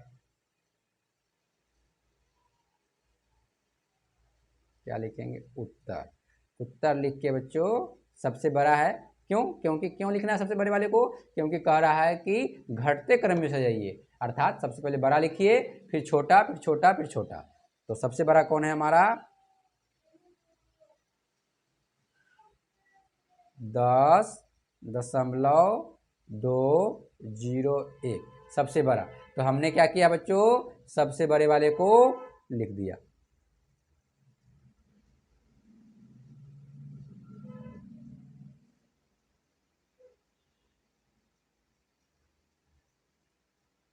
क्या लिखेंगे, उत्तर। उत्तर लिख के बच्चों सबसे बड़ा है, क्यों, क्योंकि क्यों लिखना है सबसे बड़े वाले को, क्योंकि कह रहा है कि घटते क्रम में सजाइए, अर्थात सबसे पहले बड़ा लिखिए, फिर छोटा, फिर छोटा, फिर छोटा। तो सबसे बड़ा कौन है हमारा, 10.201 सबसे बड़ा। तो हमने क्या किया बच्चों, सबसे बड़े वाले को लिख दिया।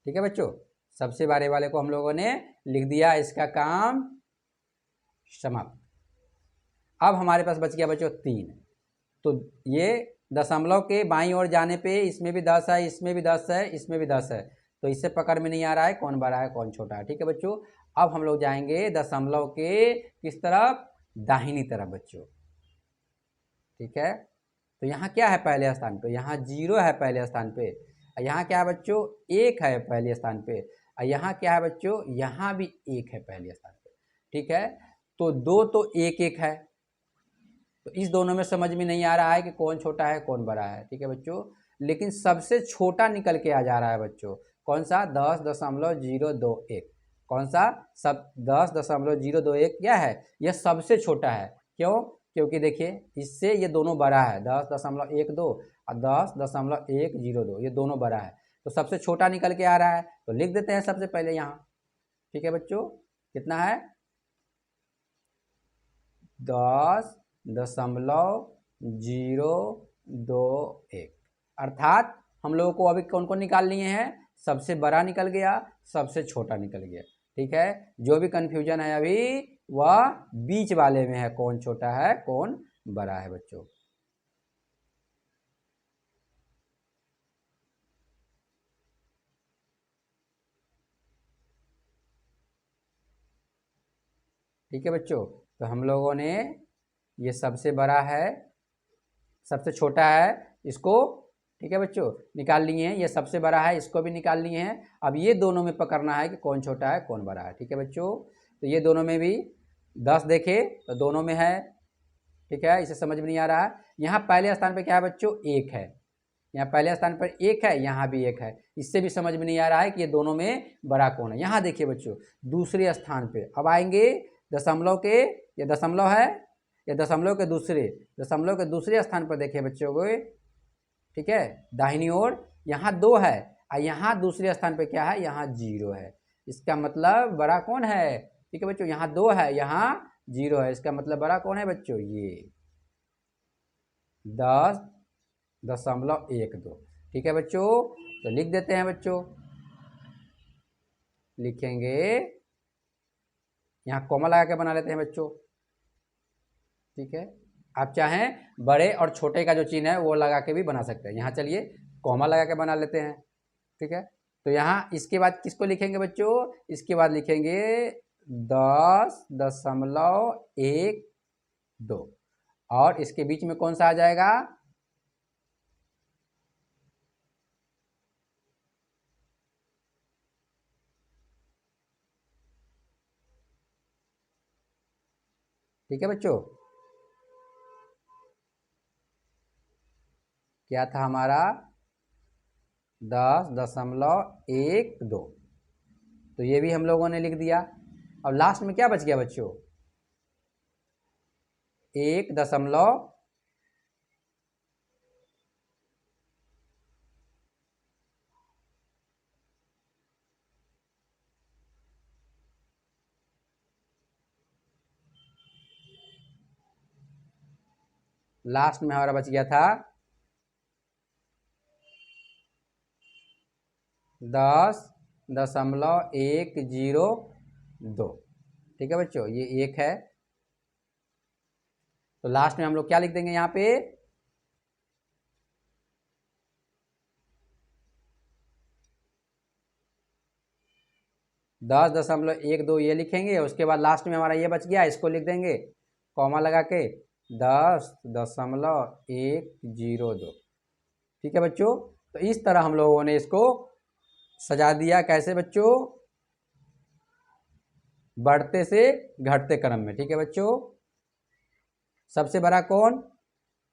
ठीक है बच्चों, सबसे बड़े वाले को हम लोगों ने लिख दिया, इसका काम समाप्त। अब हमारे पास बच गया बच्चों 3। तो ये दशमलव के बाईं ओर जाने पे इसमें भी 10 है, इसमें भी 10 है, इसमें भी 10 है, तो इससे पकड़ में नहीं आ रहा है कौन बड़ा है कौन छोटा है। ठीक है बच्चों, अब हम लोग जाएंगे दशमलव के किस तरफ, दाहिनी तरफ बच्चों। ठीक है, तो यहाँ क्या है पहले स्थान पे, यहाँ 0 है पहले स्थान पे, यहाँ क्या है बच्चों, 1 है पहले स्थान पे, और यहाँ क्या है बच्चों, यहाँ भी 1 है पहले स्थान पे। ठीक है, तो 2 तो 1 1 है, तो इस दोनों में समझ में नहीं आ रहा है कि कौन छोटा है कौन बड़ा है। ठीक है बच्चों, लेकिन सबसे छोटा निकल के आ जा रहा है बच्चों, कौन सा, 10.021। कौन सा, सब 10.021 क्या है, यह सबसे छोटा है। क्यों, क्योंकि देखिए इससे ये दोनों बड़ा है, 10.12 और 10.102, ये दोनों बड़ा है, तो सबसे छोटा निकल के आ रहा है, तो लिख देते हैं सबसे पहले यहाँ। ठीक है बच्चों, कितना है, 10.021, अर्थात हम लोगों को अभी कौन कौन निकाल लिए हैं, सबसे बड़ा निकल गया, सबसे छोटा निकल गया। ठीक है, जो भी कन्फ्यूजन है अभी वह बीच वाले में है, कौन छोटा है कौन बड़ा है बच्चों। ठीक है बच्चों, तो हम लोगों ने ये सबसे बड़ा है, सबसे छोटा है, इसको ठीक है बच्चों निकाल लिए हैं, ये सबसे बड़ा है, इसको भी निकाल लिए हैं। अब ये दोनों में पकड़ना है कि कौन छोटा है कौन बड़ा है। ठीक है बच्चों, तो ये दोनों में भी 10 देखे तो दोनों में है। ठीक है, इसे समझ में नहीं आ रहा है। यहाँ पहले स्थान पर क्या है बच्चों, 1 है, यहाँ पहले स्थान पर 1 है, यहाँ भी 1 है, इससे भी समझ में नहीं आ रहा है कि ये दोनों में बड़ा कौन है। यहाँ देखिए बच्चों दूसरे स्थान पे अब आएंगे दशमलव के, ये दशमलव है, ये दशमलव के दूसरे स्थान पर देखिए बच्चों को, ठीक है, दाहिनी ओर यहाँ 2 है, और यहाँ दूसरे स्थान पे क्या है, यहाँ 0 है, इसका मतलब बड़ा कौन है। ठीक है बच्चों, यहाँ 2 है, यहाँ 0 है, इसका मतलब बड़ा कौन है बच्चों, ये 10.12। ठीक है बच्चों, तो लिख देते हैं बच्चों, लिखेंगे यहाँ कॉमा लगा के बना लेते हैं बच्चों। ठीक है, आप चाहें बड़े और छोटे का जो चिन्ह है वो लगा के भी बना सकते हैं। यहाँ चलिए कॉमा लगा के बना लेते हैं। ठीक है, तो यहाँ इसके बाद किसको लिखेंगे बच्चों, इसके बाद लिखेंगे 10.12 और इसके बीच में कौन सा आ जाएगा, ठीक है बच्चों, क्या था हमारा 10.12। तो ये भी हम लोगों ने लिख दिया। अब लास्ट में क्या बच गया बच्चों, 1 दशमलव लास्ट में हमारा बच गया था 10.102। ठीक है बच्चों, ये 1 है, तो लास्ट में हम लोग क्या लिख देंगे यहाँ पे, 10.12 ये लिखेंगे, उसके बाद लास्ट में हमारा ये बच गया, इसको लिख देंगे कॉमा लगा के 10.102। ठीक है बच्चों, तो इस तरह हम लोगों ने इसको सजा दिया। कैसे बच्चों, बढ़ते से घटते क्रम में। ठीक है बच्चों, सबसे बड़ा कौन?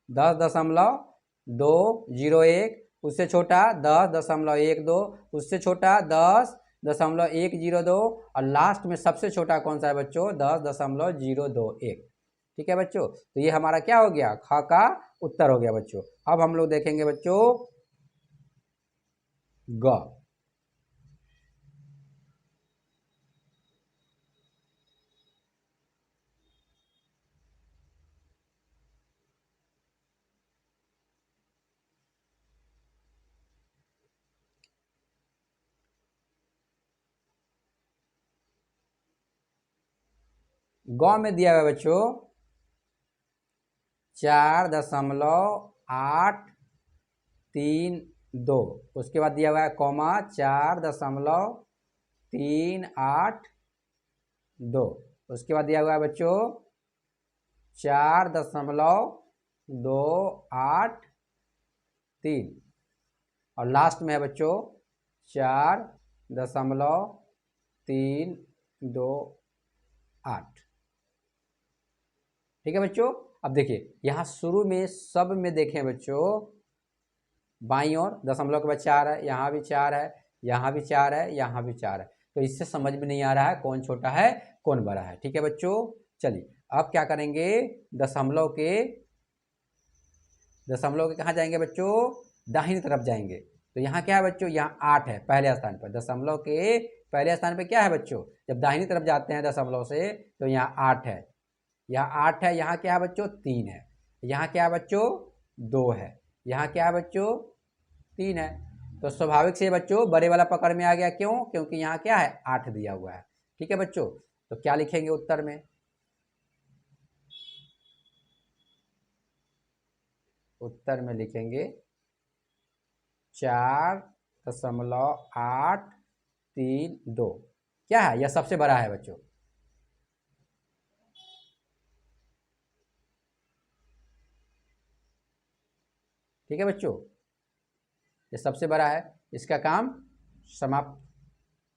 10.201, उससे छोटा 10.12, उससे छोटा 10.102 और लास्ट में सबसे छोटा कौन सा है बच्चों? 10.021। ठीक है बच्चों, तो ये हमारा क्या हो गया? ख का उत्तर हो गया बच्चों। अब हम लोग देखेंगे बच्चों ग। ग में दिया हुआ बच्चों 4.832, उसके बाद दिया हुआ है कॉमा 4.382, उसके बाद दिया हुआ है बच्चों 4.283 और लास्ट में है बच्चों 4.328। ठीक है बच्चों, अब देखिए यहाँ शुरू में सब में देखें बच्चों बाईं ओर दशमलव के बाद 4 है, यहाँ भी 4 है, यहाँ भी 4 है, यहाँ भी 4 है, तो इससे समझ में नहीं आ रहा है कौन छोटा है कौन बड़ा है। ठीक है बच्चों, चलिए अब क्या करेंगे? दशमलव के कहाँ जाएंगे बच्चों? दाहिनी तरफ जाएंगे। तो यहाँ क्या है बच्चों? यहाँ 8 है पहले स्थान पर। दशमलव के पहले स्थान पर क्या है बच्चों? जब दाहिनी तरफ जाते हैं दशमलव से तो यहाँ 8 है, यहाँ 8 है, यहाँ क्या है बच्चों? 3 है, यहाँ क्या है बच्चों? 2 है, यहाँ क्या है बच्चों? 3 है। तो स्वाभाविक से बच्चों बड़े वाला पकड़ में आ गया। क्यों? क्योंकि यहाँ क्या है? 8 दिया हुआ है। ठीक है बच्चों, तो क्या लिखेंगे उत्तर में? उत्तर में लिखेंगे 4.832। क्या है? यह सबसे बड़ा है बच्चों। ठीक है बच्चों, ये सबसे बड़ा है, इसका काम समाप्त।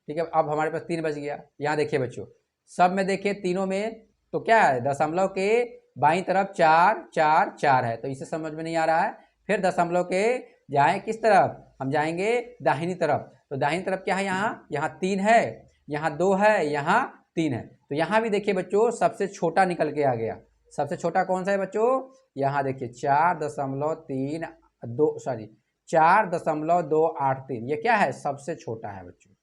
ठीक है, अब हमारे पास 3 बच गया। यहाँ देखिए बच्चों, सब में देखिए तीनों में तो क्या है? दशमलव के बाईं तरफ 4 4 4 है, तो इसे समझ में नहीं आ रहा है। फिर दशमलव के जाएं किस तरफ? हम जाएंगे दाहिनी तरफ। तो दाहिनी तरफ क्या है? यहाँ 3 है, यहाँ 2 है, यहाँ 3 है। तो यहाँ भी देखिए बच्चों सबसे छोटा निकल के आ गया। सबसे छोटा कौन सा है बच्चों? यहाँ देखिए 4.283, ये क्या है? सबसे छोटा है बच्चों।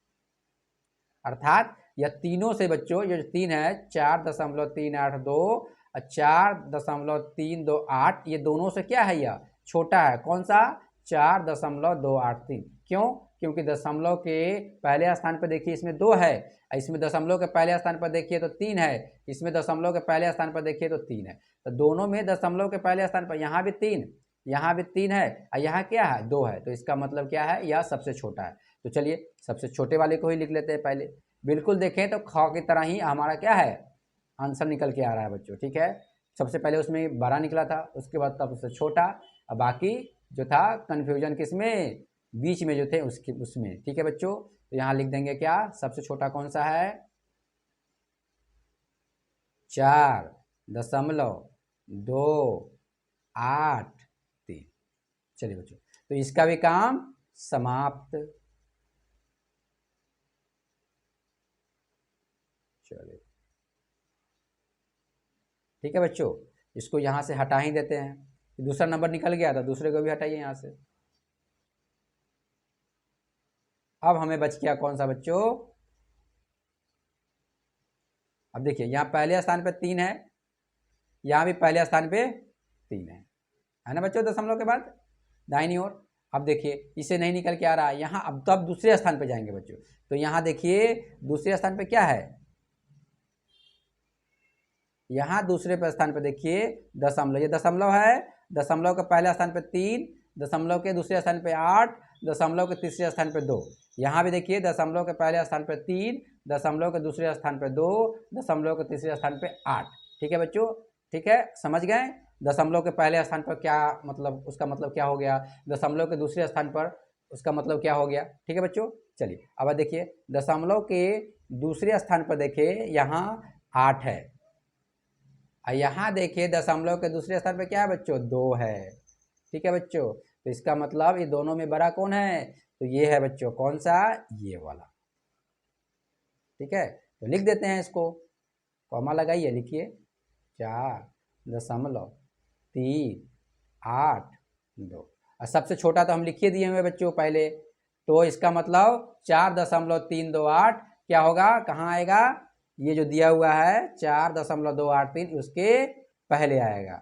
अर्थात यह तीनों से बच्चों, ये जो 3 है 4.382 और 4.328, ये दोनों से क्या है? यह छोटा है। कौन सा? 4.283। क्यों? क्योंकि दशमलव के पहले स्थान पर देखिए इसमें 2 है, इसमें दशमलव के पहले स्थान पर देखिए तो 3 है, इसमें दशमलव के पहले स्थान पर देखिए तो 3 है। तो दोनों में दशमलव के पहले स्थान पर यहाँ भी 3, यहाँ भी 3 है और यहाँ क्या है? 2 है। तो इसका मतलब क्या है? यह सबसे छोटा है। तो चलिए सबसे छोटे वाले को ही लिख लेते हैं पहले। बिल्कुल देखें तो ख की तरह ही हमारा क्या है? आंसर निकल के आ रहा है बच्चों। ठीक है, सबसे पहले उसमें बड़ा निकला था, उसके बाद तब उससे छोटा, और बाकी जो था कन्फ्यूजन किसमें? बीच में जो थे उसमें। ठीक है बच्चों, तो यहाँ लिख देंगे क्या? सबसे छोटा कौन सा है? 4.283। चलिए बच्चों, तो इसका भी काम समाप्त। चलिए ठीक है बच्चों, इसको यहाँ से हटा ही देते हैं। दूसरा नंबर निकल गया था, दूसरे को भी हटाइए यहाँ से। अब हमें बच गया कौन सा बच्चों? अब देखिए यहाँ पहले स्थान पे 3 है, यहाँ भी पहले स्थान पे 3 है ना बच्चों? दशमलव के बाद दाहिनी ओर। अब देखिए इसे नहीं निकल के आ रहा है यहाँ। अब तो अब दूसरे स्थान पे जाएंगे बच्चों। तो यहाँ देखिए दूसरे स्थान पे क्या है? यहाँ दूसरे स्थान पे देखिए दशमलव, ये दशमलव है। दशमलव के पहले स्थान पे 3, दशमलव के दूसरे स्थान पे 8, दशमलव के तीसरे स्थान पे 2। यहाँ भी देखिए दशमलव के पहले स्थान पे 3, दशमलव के दूसरे स्थान पे 2, दशमलव के तीसरे स्थान पे 8। ठीक है बच्चों, ठीक है, समझ गए? दशमलव के पहले स्थान पर क्या मतलब, उसका मतलब क्या हो गया? दशमलव के दूसरे स्थान पर उसका मतलब क्या हो गया? ठीक है बच्चों, चलिए अब देखिए दशमलव के दूसरे स्थान पर देखिए यहाँ 8 है, और यहाँ देखिए दशमलव के दूसरे स्थान पे क्या है बच्चों, 2 है। ठीक है बच्चों, तो इसका मतलब ये दोनों में बड़ा कौन है, तो ये है बच्चों कौन सा, ये वाला। ठीक है, तो लिख देते हैं इसको, कॉमा लगाइए, लिखिए 4.38 और सबसे छोटा तो हम लिखिए दिए हुए बच्चों पहले, तो इसका मतलब 4.328 क्या होगा, कहाँ आएगा, ये जो दिया हुआ है 4.283 उसके पहले आएगा।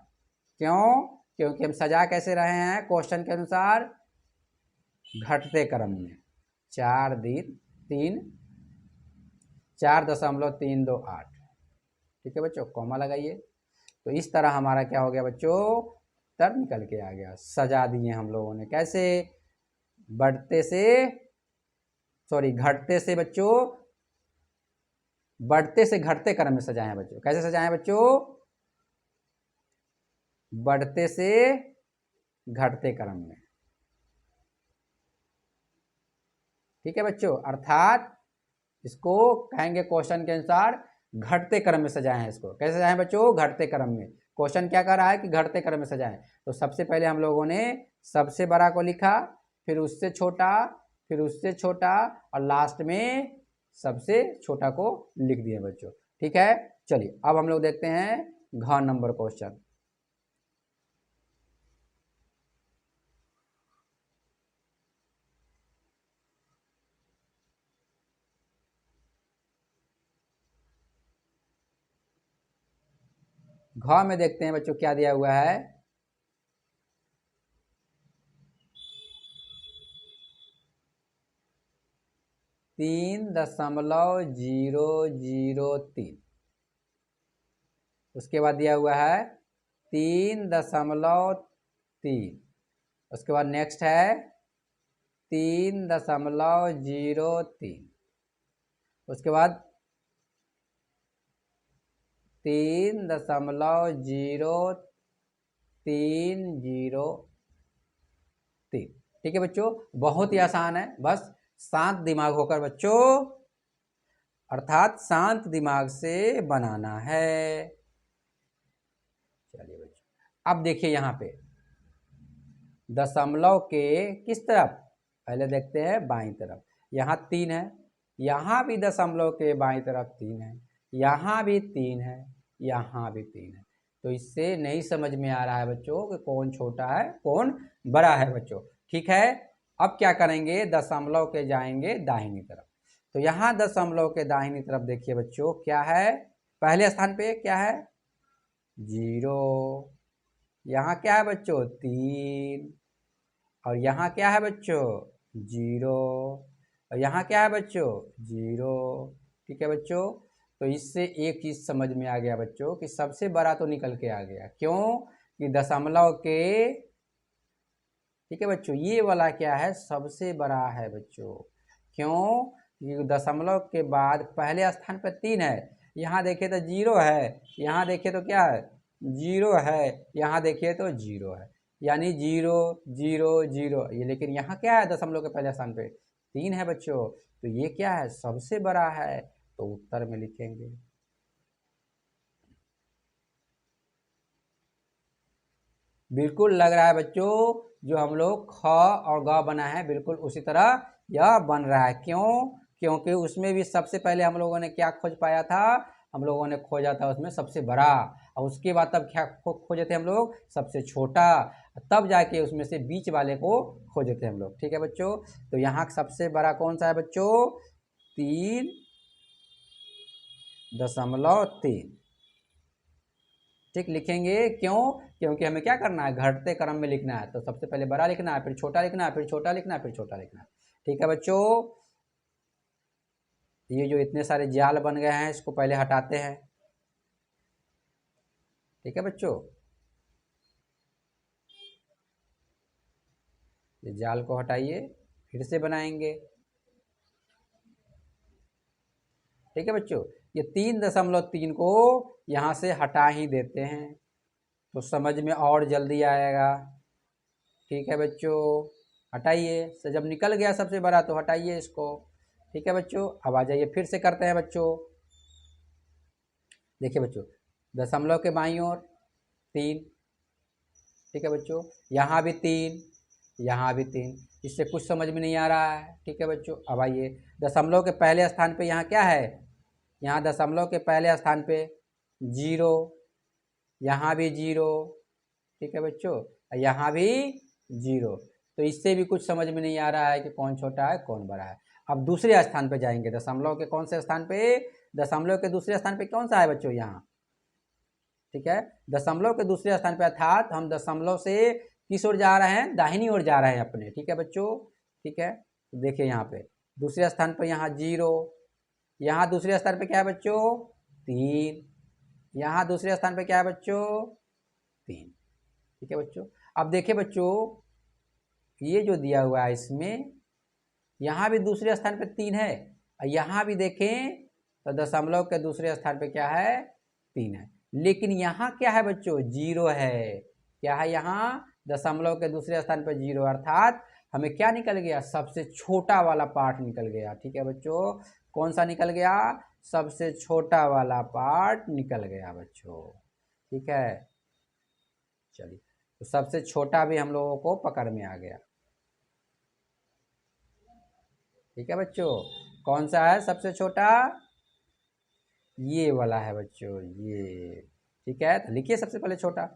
क्यों, क्योंकि हम सजा कैसे रहे हैं क्वेश्चन के अनुसार, घटते क्रम में, 4.328। ठीक है बच्चों, कॉमा लगाइए। तो इस तरह हमारा क्या हो गया बच्चों, उत्तर निकल के आ गया। सजा दिए हम लोगों ने, कैसे, बढ़ते से, सॉरी घटते से बच्चों, बढ़ते से घटते क्रम में सजाए हैं बच्चों। कैसे सजाए हैं बच्चों, बढ़ते से घटते क्रम में। ठीक है बच्चों, अर्थात इसको कहेंगे क्वेश्चन के अनुसार घटते क्रम में सजाए हैं। इसको कैसे सजाए बच्चों, घटते क्रम में। क्वेश्चन क्या कर रहा है कि घटते क्रम में सजाएं। तो सबसे पहले हम लोगों ने सबसे बड़ा को लिखा, फिर उससे छोटा, फिर उससे छोटा, और लास्ट में सबसे छोटा को लिख दिए बच्चों। ठीक है, चलिए अब हम लोग देखते हैं घ नंबर क्वेश्चन। घ में देखते हैं बच्चों क्या दिया हुआ है, 3.003। उसके बाद दिया हुआ है 3.3। उसके बाद नेक्स्ट है 3.03। उसके बाद 3.030। ठीक है बच्चों, बहुत ही आसान है, बस शांत दिमाग होकर बच्चों, अर्थात शांत दिमाग से बनाना है। चलिए बच्चों, अब देखिए यहाँ पे दशमलव के किस तरफ, पहले देखते हैं बाईं तरफ। यहाँ 3 है, यहाँ भी दशमलव के बाईं तरफ 3 है, यहाँ भी 3 है, यहाँ भी 3 है। तो इससे नहीं समझ में आ रहा है बच्चों कि कौन छोटा है कौन बड़ा है बच्चों। ठीक है, अब क्या करेंगे, दशमलव के जाएंगे दाहिनी तरफ। तो यहाँ दशमलव के दाहिनी तरफ देखिए बच्चों क्या है, पहले स्थान पे क्या है, 0। यहाँ क्या है बच्चों, 3। और यहाँ क्या है बच्चों, 0। और यहाँ क्या है बच्चों, 0। ठीक है बच्चों, तो इससे एक चीज समझ में आ गया बच्चों कि सबसे बड़ा तो निकल के आ गया। क्यों, कि दशमलव के, ठीक है बच्चों, ये वाला क्या है, सबसे बड़ा है बच्चों। क्यों, कि दशमलव के बाद पहले स्थान पर 3 है, यहाँ देखिए तो 0 है, यहाँ देखिए तो क्या है, 0 है, यहाँ देखिए तो 0 है, यानी 0 0 0 ये। लेकिन यहाँ क्या है, दशमलव के पहले स्थान पे 3 है बच्चों, तो ये क्या है, सबसे बड़ा है, तो उत्तर में लिखेंगे। बिल्कुल लग रहा है बच्चों, जो हम लोग ख और ग बना है बिल्कुल उसी तरह यह बन रहा है। क्यों, क्योंकि उसमें भी सबसे पहले हम लोगों ने क्या खोज पाया था, हम लोगों ने खोजा था उसमें सबसे बड़ा, और उसके बाद तब क्या खोजे थे हम लोग, सबसे छोटा, तब जाके उसमें से बीच वाले को खोजे थे हम लोग। ठीक है बच्चों, तो यहाँ सबसे बड़ा कौन सा है बच्चों, 3.3। ठीक, लिखेंगे। क्यों, क्योंकि हमें क्या करना है, घटते क्रम में लिखना है। तो सबसे पहले बड़ा लिखना है, फिर छोटा लिखना है, फिर छोटा लिखना है, फिर छोटा लिखना है। ठीक है बच्चों, ये जो इतने सारे जाल बन गए हैं इसको पहले हटाते हैं। ठीक है बच्चों, ये जाल को हटाइए, फिर से बनाएंगे। ठीक है बच्चों, ये 3.3 को यहाँ से हटा ही देते हैं तो समझ में और जल्दी आएगा। ठीक है बच्चों, हटाइए, से जब निकल गया सबसे बड़ा तो हटाइए इसको। ठीक है बच्चों, अब आ जाइए फिर से करते हैं बच्चों। देखिए बच्चों, दशमलव के बाईं ओर 3, ठीक है बच्चों, यहाँ भी 3, यहाँ भी 3। इससे कुछ समझ में नहीं आ रहा है, ठीक है बच्चों। अब आइए दशमलव के पहले स्थान पे यहाँ क्या है, यहाँ दशमलव के पहले स्थान पे 0, यहाँ भी 0, ठीक है बच्चों, यहाँ भी 0। तो इससे भी कुछ समझ में नहीं आ रहा है कि कौन छोटा है कौन बड़ा है। अब दूसरे स्थान पे जाएंगे, दशमलव के कौन से स्थान पे, दशमलव के दूसरे स्थान पे कौन सा है बच्चों, यहाँ, ठीक है, दशमलव के दूसरे स्थान पे, अर्थात हम दशमलव से किस ओर जा रहे हैं, दाहिनी ओर जा रहे हैं अपने, ठीक है बच्चों, ठीक है। तो देखिए यहाँ पे दूसरे स्थान पर यहाँ 0, यहाँ दूसरे स्थान पे क्या है बच्चों 3, यहाँ दूसरे स्थान पे क्या है बच्चों 3, ठीक है बच्चों। अब देखिए बच्चों ये जो दिया हुआ है इसमें यहाँ भी दूसरे स्थान पे 3 है, और यहाँ भी देखें तो दशमलव के दूसरे स्थान पे क्या है 3 है, लेकिन यहाँ क्या है बच्चों 0 है। क्या है यहाँ, दशमलव के दूसरे स्थान पे 0, अर्थात हमें क्या निकल गया, सबसे छोटा वाला पार्ट निकल गया, ठीक है बच्चों। कौन सा निकल गया, सबसे छोटा वाला पार्ट निकल गया बच्चों, ठीक है। चलिए तो सबसे छोटा भी हम लोगों को पकड़ में आ गया, ठीक है बच्चों। कौन सा है सबसे छोटा, ये वाला है बच्चों, ये, ठीक है। तो लिखिए सबसे पहले छोटा,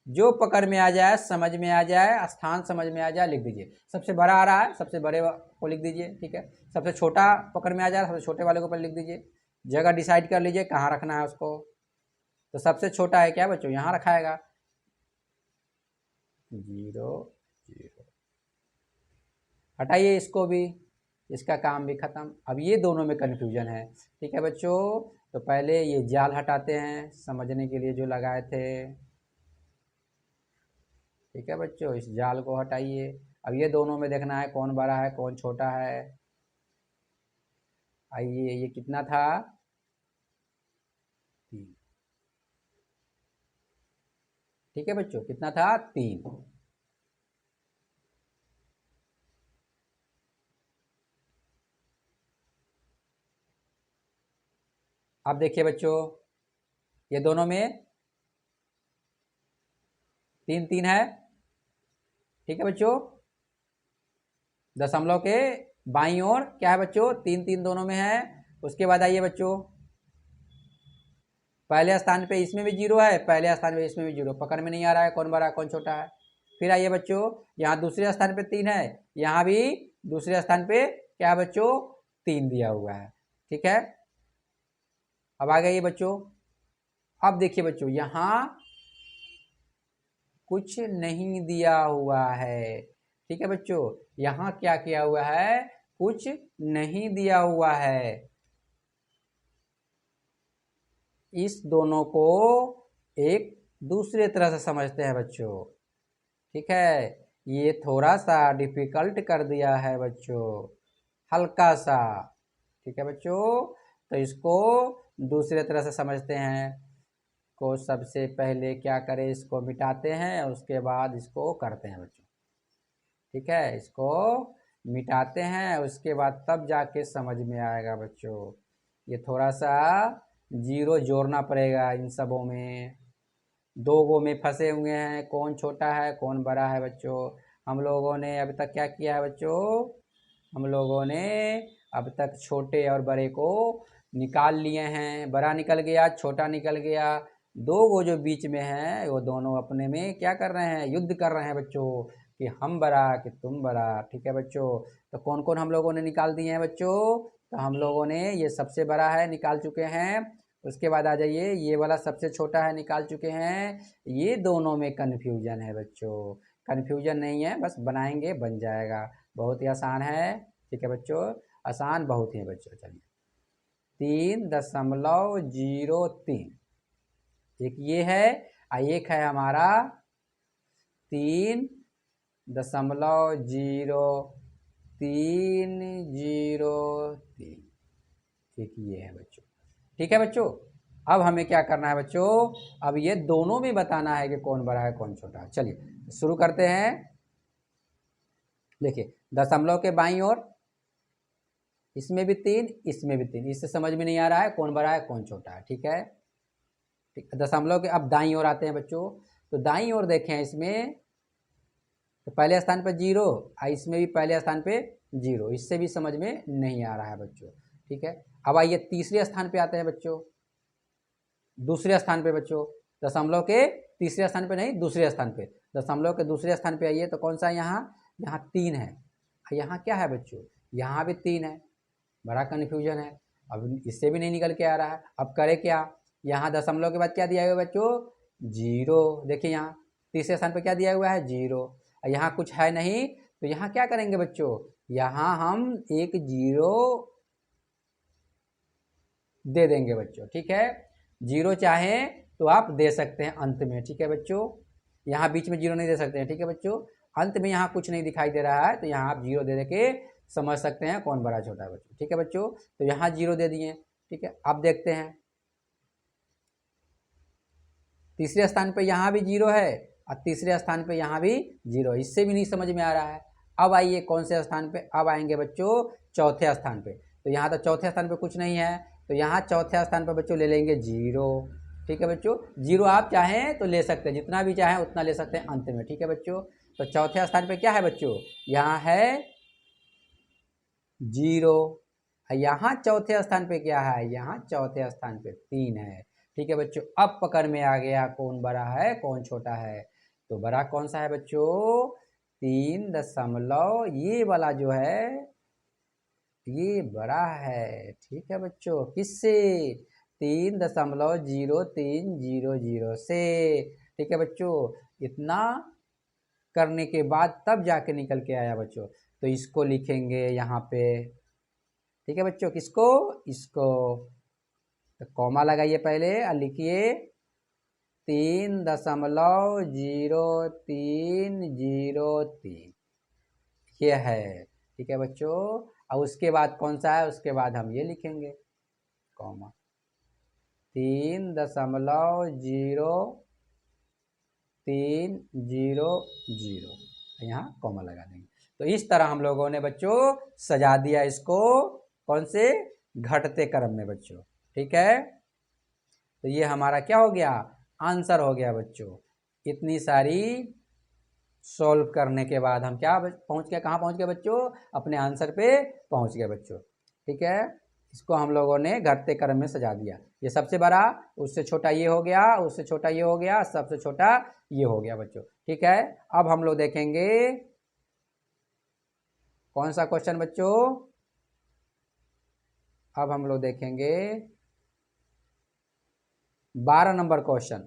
जो पकड़ में आ जाए, समझ में आ जाए, स्थान समझ में आ जाए, लिख दीजिए। सबसे बड़ा आ रहा है, सबसे बड़े को लिख दीजिए, ठीक है। सबसे छोटा पकड़ में आ जाए, सबसे छोटे वाले को पहले लिख दीजिए। जगह डिसाइड कर लीजिए कहाँ रखना है उसको। तो सबसे छोटा है क्या बच्चों, यहाँ रखाएगा 0 0। हटाइए इसको भी, इसका काम भी खत्म। अब ये दोनों में कन्फ्यूजन है, ठीक है बच्चों। तो पहले ये जाल हटाते हैं समझने के लिए जो लगाए थे, ठीक है बच्चों, इस जाल को हटाइए। अब ये दोनों में देखना है कौन बड़ा है कौन छोटा है। आइए ये कितना था 3, ठीक है बच्चों, कितना था 3। अब देखिए बच्चों ये दोनों में 3 3 है, ठीक है बच्चों। दशमलव के बाईं ओर क्या है बच्चों 3 3 दोनों में है। उसके बाद आइए बच्चों पहले स्थान पे इसमें भी 0 है, पहले स्थान पे इसमें भी 0, पकड़ में नहीं आ रहा है कौन बड़ा कौन छोटा है। फिर आइए बच्चों यहाँ दूसरे स्थान पे 3 है, यहाँ भी दूसरे स्थान पे क्या है बच्चों 3 दिया हुआ है, ठीक है। अब आ गए बच्चों, अब देखिए बच्चों यहाँ कुछ नहीं दिया हुआ है, ठीक है बच्चों। यहाँ क्या किया हुआ है, कुछ नहीं दिया हुआ है। इस दोनों को एक दूसरे तरह से समझते हैं बच्चों, ठीक है। ये थोड़ा सा डिफिकल्ट कर दिया है बच्चों, हल्का सा, ठीक है बच्चों। तो इसको दूसरे तरह से समझते हैं। को सबसे पहले क्या करें, इसको मिटाते हैं, उसके बाद इसको करते हैं बच्चों, ठीक है। इसको मिटाते हैं उसके बाद तब जाके समझ में आएगा बच्चों। ये थोड़ा सा 0 जोड़ना पड़ेगा इन सबों में, 2 गो में फंसे हुए हैं, कौन छोटा है कौन बड़ा है बच्चों। हम लोगों ने अभी तक क्या किया है बच्चों, हम लोगों ने अब तक छोटे और बड़े को निकाल लिए हैं, बड़ा निकल गया छोटा निकल गया। 2 गो जो बीच में है वो दोनों अपने में क्या कर रहे हैं, युद्ध कर रहे हैं बच्चों, कि हम बड़ा कि तुम बड़ा, ठीक है बच्चों। तो कौन कौन हम लोगों ने निकाल दिए हैं बच्चों, तो हम लोगों ने ये सबसे बड़ा है निकाल चुके हैं। उसके बाद आ जाइए ये वाला सबसे छोटा है निकाल चुके हैं। ये दोनों में कन्फ्यूजन है बच्चों, कन्फ्यूजन नहीं है, बस बनाएंगे बन जाएगा, बहुत ही आसान है, ठीक है बच्चों, आसान बहुत ही है बच्चों। चलिए 3.03, एक ये है और एक है हमारा 3.0303, एक ये है बच्चों, ठीक है बच्चों। अब हमें क्या करना है बच्चों, अब ये दोनों में बताना है कि कौन बड़ा है कौन छोटा है। चलिए शुरू करते हैं। देखिए दशमलव के बाईं ओर इसमें भी 3 इसमें भी 3, इससे समझ में नहीं आ रहा है कौन बड़ा है कौन छोटा है, ठीक है। ठीक, दशमलव के अब दाईं ओर आते हैं बच्चों। तो दाईं ओर देखें इसमें, तो पहले स्थान पर 0, इसमें भी पहले स्थान पे 0, इससे भी समझ में नहीं आ रहा है बच्चों। ठीक है, अब आइए तीसरे स्थान पे आते हैं बच्चों, दूसरे स्थान पे बच्चों, दशमलव के तीसरे स्थान पे नहीं, दूसरे स्थान पे, दशमलव के दूसरे स्थान पे आइए। तो कौन सा यहाँ, यहाँ 3 है, यहाँ क्या है बच्चों, यहाँ भी 3 है। बड़ा कन्फ्यूजन है, अब इससे भी नहीं निकल के आ रहा है। अब करें क्या, यहाँ दशमलव के बाद क्या दिया हुआ है बच्चों, 0। देखिए यहाँ तीसरे स्थान पे क्या दिया हुआ है, 0। यहाँ कुछ है नहीं, तो यहाँ क्या करेंगे बच्चों, यहाँ हम एक 0 दे देंगे बच्चों। ठीक है, 0 चाहे तो आप दे सकते हैं अंत में। ठीक है बच्चों, यहाँ बीच में 0 नहीं दे सकते हैं। ठीक है बच्चों, अंत में यहाँ कुछ नहीं दिखाई दे रहा है, तो यहाँ आप 0 दे के समझ सकते हैं कौन बड़ा छोटा है बच्चों। ठीक है बच्चों, तो यहाँ 0 दे दिए। ठीक है, अब देखते हैं तीसरे स्थान पे यहाँ भी 0 है और तीसरे स्थान पे यहाँ भी 0, इससे भी नहीं समझ में आ रहा है। अब आइए कौन से स्थान पे, अब आएंगे बच्चों चौथे स्थान पे। तो यहाँ तो चौथे स्थान पे कुछ नहीं है, तो यहाँ चौथे स्थान पर बच्चों ले लेंगे 0। ठीक है बच्चों, 0 आप चाहें तो ले सकते हैं, जितना भी चाहें उतना ले सकते हैं अंत में। ठीक है बच्चों, तो चौथे स्थान पे क्या है बच्चों, यहाँ है 0। यहाँ चौथे स्थान पे क्या है, यहाँ चौथे स्थान पे 3 है। ठीक है बच्चों, अब पकड़ में आ गया कौन बड़ा है कौन छोटा है। तो बड़ा कौन सा है बच्चों, 3 दशमलव, ये वाला जो है ये बड़ा है। ठीक है बच्चों, किससे, 3.0300 से। ठीक है बच्चों, इतना करने के बाद तब जाके निकल के आया बच्चों। तो इसको लिखेंगे यहाँ पे। ठीक है बच्चों, किसको, इसको, तो कॉमा लगाइए पहले और लिखिए 3.0303, ये है। ठीक है बच्चों, और उसके बाद कौन सा है, उसके बाद हम ये लिखेंगे कॉमा 3.0300, यहाँ कॉमा लगा देंगे। तो इस तरह हम लोगों ने बच्चों सजा दिया इसको, कौन से, घटते क्रम में बच्चों। ठीक है, तो ये हमारा क्या हो गया, आंसर हो गया बच्चों। इतनी सारी सॉल्व करने के बाद हम क्या पहुंच गए, कहाँ पहुंच गए बच्चों, अपने आंसर पे पहुंच गए बच्चों। ठीक है, इसको हम लोगों ने घटते क्रम में सजा दिया। ये सबसे बड़ा, उससे छोटा ये हो गया, उससे छोटा ये हो गया, सबसे छोटा ये हो गया बच्चों। ठीक है, अब हम लोग देखेंगे कौन सा क्वेश्चन बच्चों, अब हम लोग देखेंगे 12 नंबर क्वेश्चन।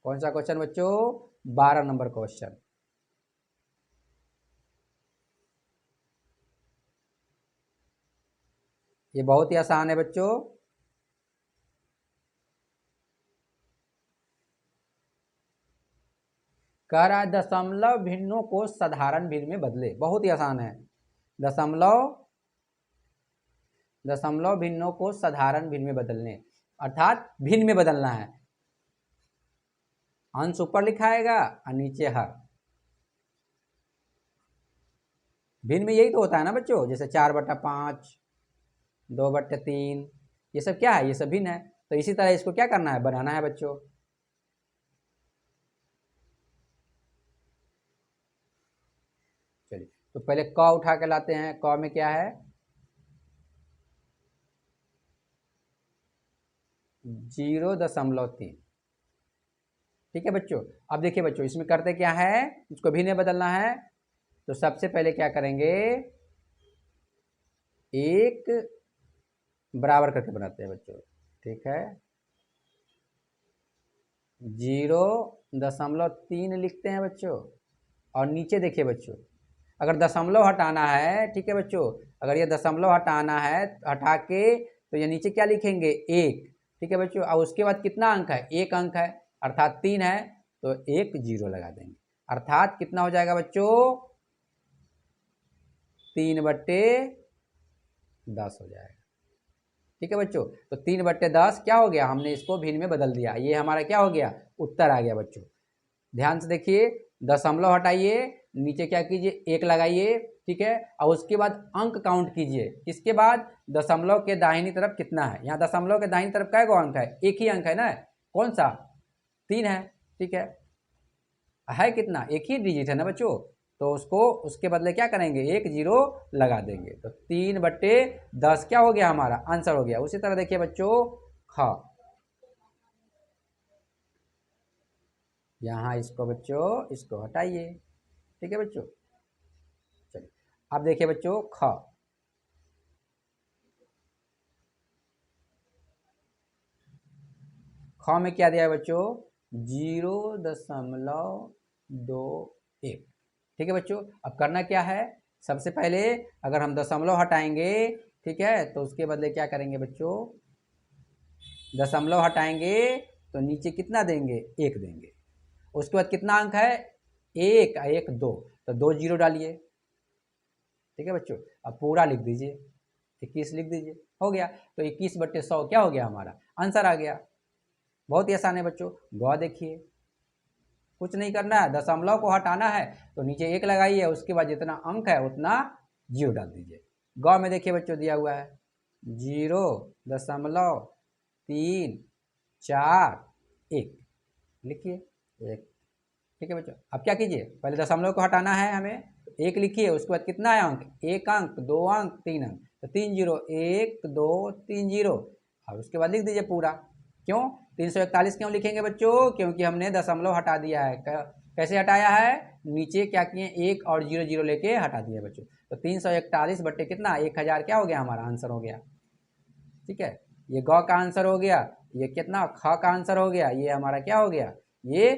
कौन सा क्वेश्चन बच्चों, 12 नंबर क्वेश्चन। ये बहुत ही आसान है बच्चों। कह रहा है दशमलव भिन्नों को साधारण भिन्न में बदले। बहुत ही आसान है, दशमलव भिन्नों को साधारण भिन्न में बदलने, अर्थात भिन्न में बदलना है। अंश ऊपर लिखाएगा और नीचे हर। भिन्न में यही तो होता है ना बच्चों, जैसे 4/5, 2/3, ये सब क्या है, ये सब भिन्न है। तो इसी तरह इसको क्या करना है, बनाना है बच्चों। चलिए, तो पहले क उठा के लाते हैं। क में क्या है, 0.3। ठीक है बच्चों, अब देखिए बच्चों, इसमें करते क्या है, इसको भिन्न में बदलना है। तो सबसे पहले क्या करेंगे, एक बराबर करके बनाते हैं बच्चों। ठीक है, 0.3 लिखते हैं बच्चों। और नीचे देखिए बच्चों, अगर दशमलव हटाना है, ठीक है बच्चों, अगर ये दशमलव हटाना है, हटा के तो ये नीचे क्या लिखेंगे, 1। ठीक है बच्चों, और उसके बाद कितना अंक है, 1 अंक है, अर्थात 3 है, तो 1 0 लगा देंगे। अर्थात कितना हो जाएगा बच्चों, 3/10 हो जाएगा। ठीक है बच्चों, तो 3/10 क्या हो गया, हमने इसको भिन्न में बदल दिया। ये हमारा क्या हो गया, उत्तर आ गया बच्चों। ध्यान से देखिए, दशमलव हटाइए, नीचे क्या कीजिए, 1 लगाइए। ठीक है, और उसके बाद अंक काउंट कीजिए। इसके बाद दशमलव के दाहिनी तरफ कितना है, यहाँ दशमलव के दाहिनी तरफ क्या अंक है, 1 ही अंक है ना, कौन सा? 3 है, ठीक है कितना? एक ही डिजिट है ना बच्चों, तो उसको उसके बदले क्या करेंगे? एक जीरो लगा देंगे, तो 3/10 क्या हो गया? हमारा आंसर हो गया। उसी तरह देखिए बच्चों ख, यहाँ इसको बच्चों इसको हटाइए, ठीक है बच्चों। चलिए अब देखिए बच्चों ख, ख में क्या दिया है बच्चों? 0.21, ठीक है बच्चों। अब करना क्या है? सबसे पहले अगर हम दशमलव हटाएंगे, ठीक है, तो उसके बदले क्या करेंगे बच्चों? दशमलव हटाएंगे तो नीचे कितना देंगे? 1 देंगे। उसके बाद कितना अंक है? 1 1 2, तो 2 जीरो डालिए, ठीक है बच्चों। अब पूरा लिख दीजिए, 21 लिख दीजिए, हो गया। तो 21/100 क्या हो गया? हमारा आंसर आ गया। बहुत ही आसान है बच्चों। गौ देखिए, कुछ नहीं करना है, दशमलव को हटाना है तो नीचे 1 लगाइए, उसके बाद जितना अंक है उतना जीरो डाल दीजिए। गौ में देखिए बच्चों दिया हुआ है 0.341 लिखिए 1, ठीक है बच्चों। अब क्या कीजिए? पहले दशमलव को हटाना है हमें, 1 लिखिए, उसके बाद कितना है अंक? 1 अंक, 2 अंक, 3 अंक, तो 3 जीरो, 1 2 3 जीरो। और उसके बाद लिख दीजिए पूरा। क्यों 341 क्यों लिखेंगे बच्चों? क्योंकि हमने दशमलव हटा दिया है। कैसे हटाया है? नीचे क्या किए? 1 और 0 0 लेके हटा दिया बच्चों। तो 341 बट्टे कितना? 1000 क्या हो गया? हमारा आंसर हो गया, ठीक है। ये गौ का आंसर हो गया, ये कितना? ख का आंसर हो गया, ये हमारा क्या हो गया? ये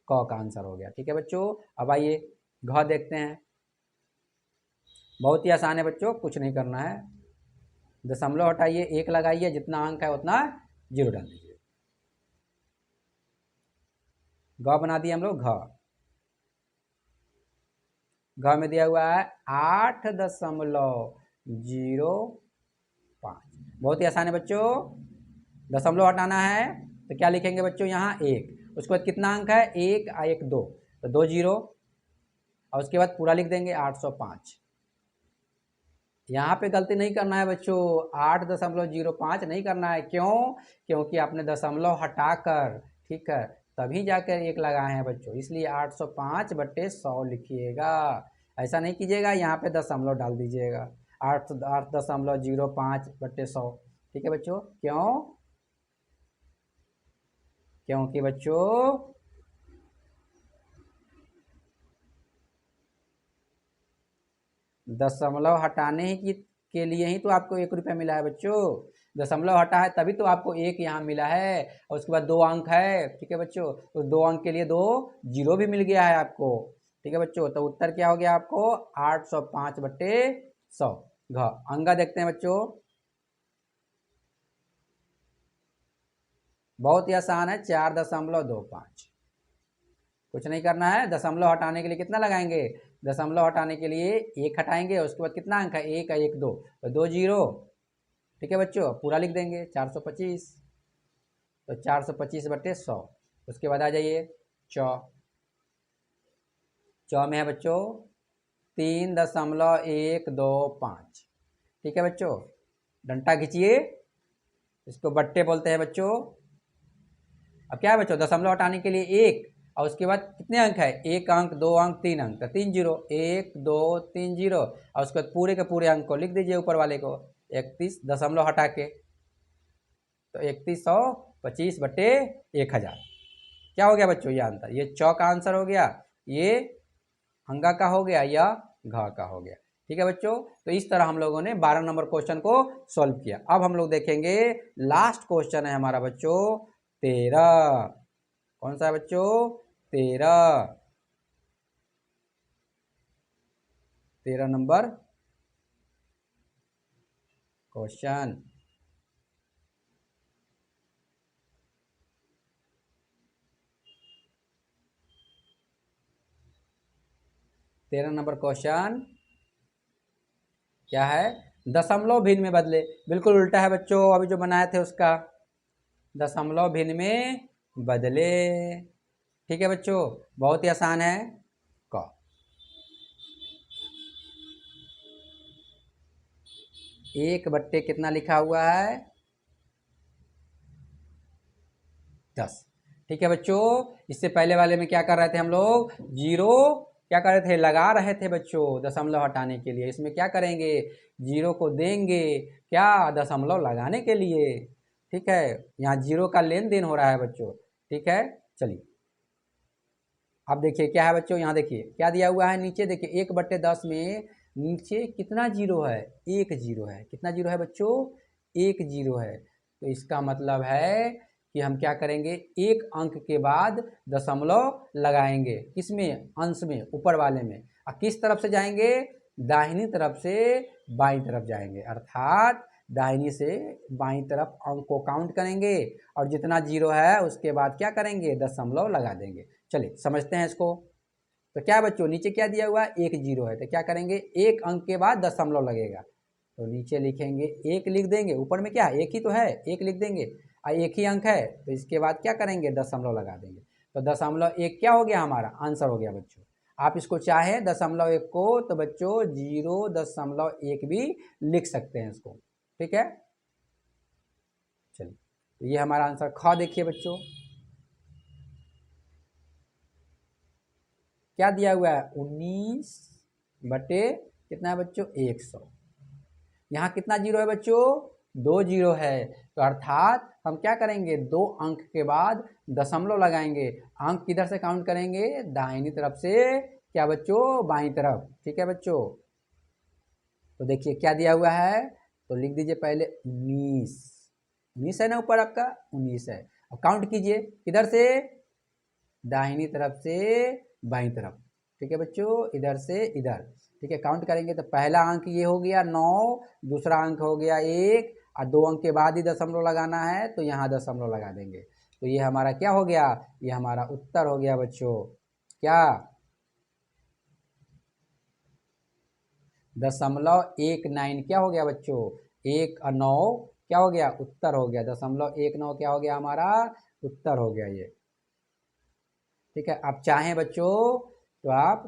क का आंसर हो गया, ठीक है बच्चों। अब आइए घ देखते हैं। बहुत ही आसान है बच्चों, कुछ नहीं करना है, दशमलव हटाइए, 1 लगाइए, जितना अंक है उतना जीरो डाल दीजिए। घ बना दिए हम लोग घ। घ में दिया हुआ है 8.05। बहुत ही आसान है बच्चों। दशमलव हटाना है तो क्या लिखेंगे बच्चों? यहाँ 1, उसके बाद कितना अंक है? 1 1 2, तो 2 जीरो, और उसके बाद पूरा लिख देंगे 805। यहाँ पे गलती नहीं करना है बच्चों, 8.05 नहीं करना है। क्यों? क्योंकि आपने दशमलव हटाकर, ठीक है, तभी जाकर 1 लगाए हैं बच्चों, इसलिए 805/100 लिखिएगा। ऐसा नहीं कीजिएगा यहाँ पे दशमलव डाल दीजिएगा, 8.05/100, ठीक है बच्चों। क्यों? क्योंकि बच्चों दशमलव हटाने ही की के लिए ही तो आपको 1 रुपया मिला है बच्चों। दशमलव हटा है तभी तो आपको 1 यहाँ मिला है, और उसके बाद 2 अंक है, ठीक है बच्चों। तो 2 अंक के लिए 2 जीरो भी मिल गया है आपको, ठीक है बच्चों। तो उत्तर क्या हो गया आपको? 805/100 घ। अंगा देखते हैं बच्चों, बहुत ही आसान है, 4.25। कुछ नहीं करना है, दशमलव हटाने के लिए कितना लगाएंगे? दशमलव हटाने के लिए 1 हटाएंगे, उसके बाद कितना अंक है? 1 1 2, तो 2 जीरो, ठीक है बच्चों। पूरा लिख देंगे 425, तो 425/100। उसके बाद आ जाइए चौ। चौ में है बच्चों 3.125, ठीक है बच्चों। डंटा खींचिए, इसको बट्टे बोलते हैं बच्चों। अब क्या है बच्चों? दशमलव हटाने के लिए 1, और उसके बाद कितने अंक है? 1 अंक, 2 अंक, 3 अंक, तो 3 जीरो, 1 2 3 जीरो, और उसके बाद पूरे के पूरे अंक को लिख दीजिए ऊपर वाले को, 31 दशमलव हटा के, तो 3125/1000 क्या हो गया बच्चों? ये आंसर, ये चौ का आंसर हो गया, ये हंगा का हो गया, या घा का हो गया, ठीक है बच्चों। तो इस तरह हम लोगों ने 12 नंबर क्वेश्चन को सॉल्व किया। अब हम लोग देखेंगे लास्ट क्वेश्चन है हमारा बच्चों 13। कौन सा है बच्चों? 13, 13 नंबर क्वेश्चन। 13 नंबर क्वेश्चन क्या है? दशमलव भिन्न में बदले। बिल्कुल उल्टा है बच्चों अभी जो बनाए थे उसका, दशमलव भिन्न में बदले, ठीक है बच्चों। बहुत ही आसान है। क 1 बट्टे कितना लिखा हुआ है? 10। ठीक है बच्चों, इससे पहले वाले में क्या कर रहे थे हम लोग, जीरो क्या कर रहे थे, लगा रहे थे बच्चों दशमलव हटाने के लिए। इसमें क्या करेंगे, जीरो को देंगे क्या, दशमलव लगाने के लिए। ठीक है, यहाँ जीरो का लेन देन हो रहा है बच्चों। ठीक है, चलिए अब देखिए क्या है बच्चों, यहाँ देखिए क्या दिया हुआ है नीचे, देखिए 1/10 में नीचे कितना जीरो है, एक जीरो है। कितना जीरो है बच्चों, एक जीरो है। तो इसका मतलब है कि हम क्या करेंगे, एक अंक के बाद दशमलव लगाएंगे, किसमें, अंश में, ऊपर वाले में। और किस तरफ से जाएंगे, दाहिनी तरफ से बाईं तरफ जाएंगे, अर्थात दाहिनी से बाईं तरफ अंक को काउंट करेंगे और जितना जीरो है उसके बाद क्या करेंगे, दशमलव लगा देंगे। चलिए समझते हैं इसको। तो क्या बच्चों, नीचे क्या दिया हुआ है, एक जीरो है, तो क्या करेंगे, एक अंक के बाद दशमलव लगेगा। तो नीचे लिखेंगे एक, लिख देंगे, ऊपर में क्या एक ही तो है, एक लिख देंगे, और एक ही अंक है तो इसके बाद क्या करेंगे, दशमलव लगा देंगे। तो दशमलव एक क्या हो गया, हमारा आंसर हो गया बच्चों। आप इसको चाहे दशमलव एक को तो बच्चों 0.1 भी लिख सकते हैं इसको। ठीक है, चलिए तो ये हमारा आंसर ख। देखिए बच्चों क्या दिया हुआ है, 19 बटे कितना है बच्चों, 100। यहाँ कितना जीरो है बच्चों, 2 जीरो है। तो अर्थात हम क्या करेंगे, 2 अंक के बाद दशमलव लगाएंगे। अंक किधर से काउंट करेंगे, दाहिनी तरफ से क्या बच्चों, बाईं तरफ। ठीक है बच्चों, तो देखिए क्या दिया हुआ है, तो लिख दीजिए पहले 19। 19 है ना ऊपर आपका, 19 है। अब काउंट कीजिए किधर से, दाहिनी तरफ से बाईं तरफ। ठीक है बच्चों, इधर से इधर। ठीक है, काउंट करेंगे तो पहला अंक ये हो गया 9, दूसरा अंक हो गया 1, और 2 अंक के बाद ही दशमलव लगाना है तो यहाँ दशमलव लगा देंगे। तो ये हमारा क्या हो गया, ये हमारा उत्तर हो गया बच्चों। क्या, 0.19 क्या हो गया बच्चों, 1 और 9 क्या हो गया, उत्तर हो गया। 0.19 क्या हो गया हमारा, उत्तर हो गया ये। ठीक है, आप चाहें बच्चों तो आप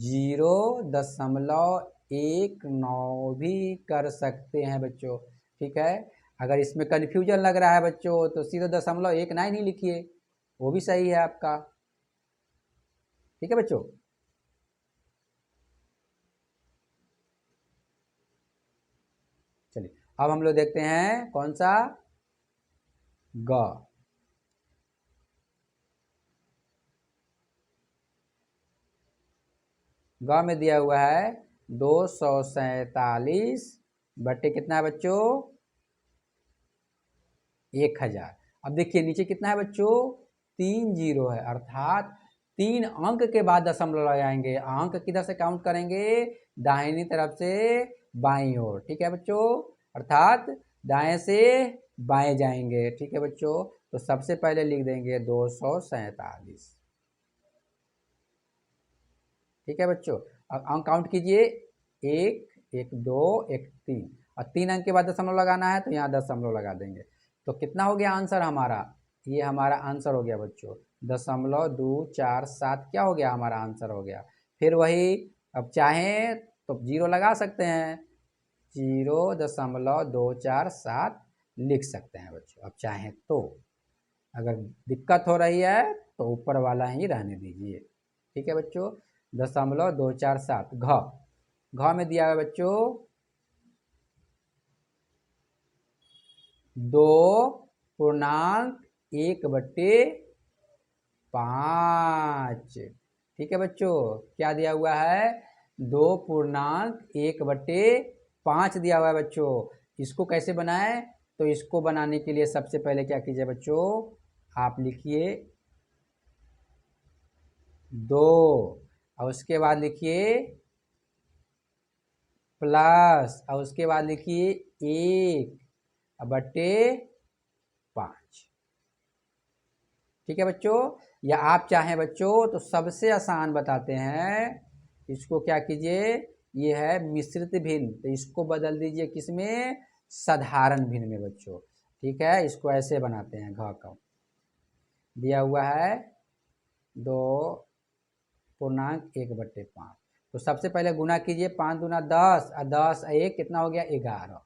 0.19 भी कर सकते हैं बच्चों। ठीक है, अगर इसमें कन्फ्यूजन लग रहा है बच्चों तो 0.19 ही लिखिए, वो भी सही है आपका। ठीक है बच्चों, चलिए अब हम लोग देखते हैं कौन सा, ग। ग में दिया हुआ है 247 बटे कितना है बच्चों, 1000। अब देखिए नीचे कितना है बच्चों, 3 जीरो है, अर्थात 3 अंक के बाद दशमलव लगाएंगे। अंक किधर से काउंट करेंगे, दाहिनी तरफ से बाईं ओर। ठीक है बच्चों, अर्थात दाएं से बाएं जाएंगे। ठीक है बच्चों, तो सबसे पहले लिख देंगे 247। ठीक है बच्चों, अब अंक काउंट कीजिए, 1, 1, 2, 1, 3, और 3 अंक के बाद दशमलव लगाना है तो यहाँ दशमलव लगा देंगे। तो कितना हो गया आंसर हमारा, ये हमारा आंसर हो गया बच्चों 0.247 क्या हो गया, हमारा आंसर हो गया। फिर वही, अब चाहें तो जीरो लगा सकते हैं, 0.247 लिख सकते हैं बच्चों, अब चाहें तो। अगर दिक्कत हो रही है तो ऊपर वाला ही रहने दीजिए। ठीक है बच्चों, 0.247 घ। घ में दिया है बच्चों 2.1/5। ठीक है बच्चों, क्या दिया हुआ है, 2.1/5 दिया हुआ है बच्चों। इसको कैसे बनाए, तो इसको बनाने के लिए सबसे पहले क्या कीजिए बच्चों, आप लिखिए 2, और उसके बाद लिखिए प्लस, और उसके बाद लिखिए 1/5। ठीक है बच्चों, या आप चाहें बच्चों तो सबसे आसान बताते हैं, इसको क्या कीजिए, ये है मिश्रित भिन्न, तो इसको बदल दीजिए किसमें, साधारण भिन्न में बच्चों। ठीक है, इसको ऐसे बनाते हैं, घ का दिया हुआ है 2.1/5। तो सबसे पहले गुना कीजिए, 5 दूना 10, और 10 1 कितना हो गया, 11।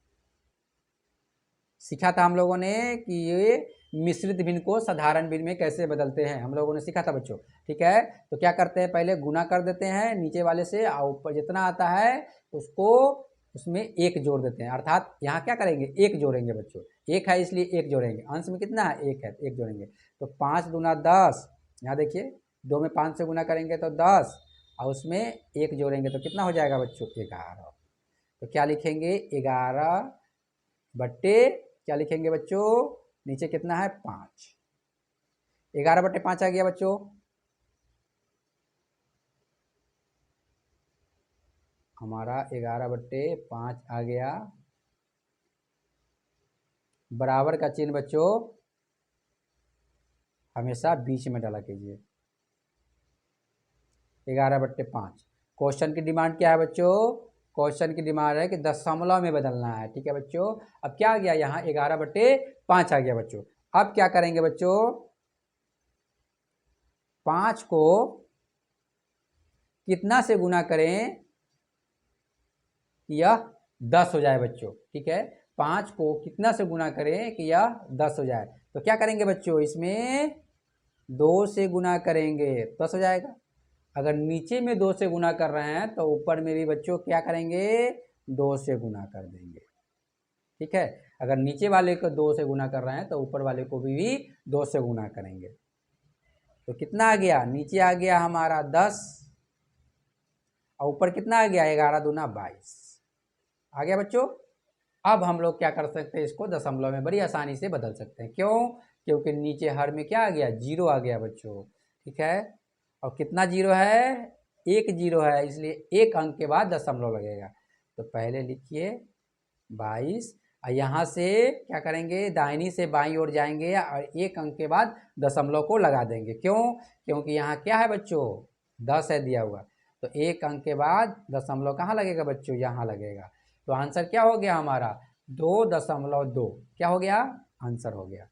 सीखा था हम लोगों ने कि ये मिश्रित भिन्न को साधारण भिन्न में कैसे बदलते हैं, हम लोगों ने सीखा था बच्चों। ठीक है, तो क्या करते हैं, पहले गुना कर देते हैं नीचे वाले से और ऊपर जितना आता है उसको उसमें एक जोड़ देते हैं, अर्थात यहाँ क्या करेंगे, एक जोड़ेंगे बच्चों, एक है इसलिए एक जोड़ेंगे, अंश में कितना है, एक है, एक जोड़ेंगे। तो 5 दूना 10, यहाँ देखिए 2 में 5 से गुना करेंगे तो 10 और उसमें एक जोड़ेंगे तो कितना हो जाएगा बच्चों, 11। तो क्या लिखेंगे, 11 बट्टे क्या लिखेंगे बच्चों, नीचे कितना है 5, 11 बट्टे 5 आ गया बच्चों। हमारा 11 बट्टे 5 आ गया। बराबर का चिन्ह बच्चों हमेशा बीच में डाला कीजिए। 11 बट्टे 5। क्वेश्चन की डिमांड क्या है बच्चों, क्वेश्चन की डिमांड है कि दशमलव में बदलना है। ठीक है बच्चों, अब क्या आ गया, यहाँ 11 बट्टे 5 आ गया बच्चों। अब क्या करेंगे बच्चों, 5 को कितना से गुना करें, यह 10 हो जाए बच्चों। ठीक है, 5 को कितना से गुना करें कि यह 10 हो जाए, तो क्या करेंगे बच्चों, इसमें 2 से गुना करेंगे 10 हो जाएगा। अगर नीचे में 2 से गुना कर रहे हैं तो ऊपर में भी बच्चों क्या करेंगे, 2 से गुना कर देंगे। ठीक है, अगर नीचे वाले को 2 से गुना कर रहे हैं तो ऊपर वाले को भी 2 से गुना करेंगे। तो कितना आ गया, नीचे आ गया हमारा 10 और ऊपर कितना आ गया, 11 दूना 22 आ गया बच्चों। अब हम लोग क्या कर सकते हैं, इसको दशमलव में बड़ी आसानी से बदल सकते हैं। क्यों, क्योंकि नीचे हर में क्या आ गया, 0 आ गया बच्चों। ठीक है, और कितना 0 है, 1 0 है, इसलिए एक अंक के बाद दशमलव लगेगा। तो पहले लिखिए 22 और यहाँ से क्या करेंगे, दाहिनी से बाईं ओर जाएंगे और एक अंक के बाद दशमलव को लगा देंगे। क्यों, क्योंकि यहाँ क्या है बच्चों, 10 है दिया हुआ, तो एक अंक के बाद दशमलव कहाँ लगेगा बच्चों, यहाँ लगेगा। तो आंसर क्या हो गया हमारा, 2.2, क्या हो गया, आंसर हो गया।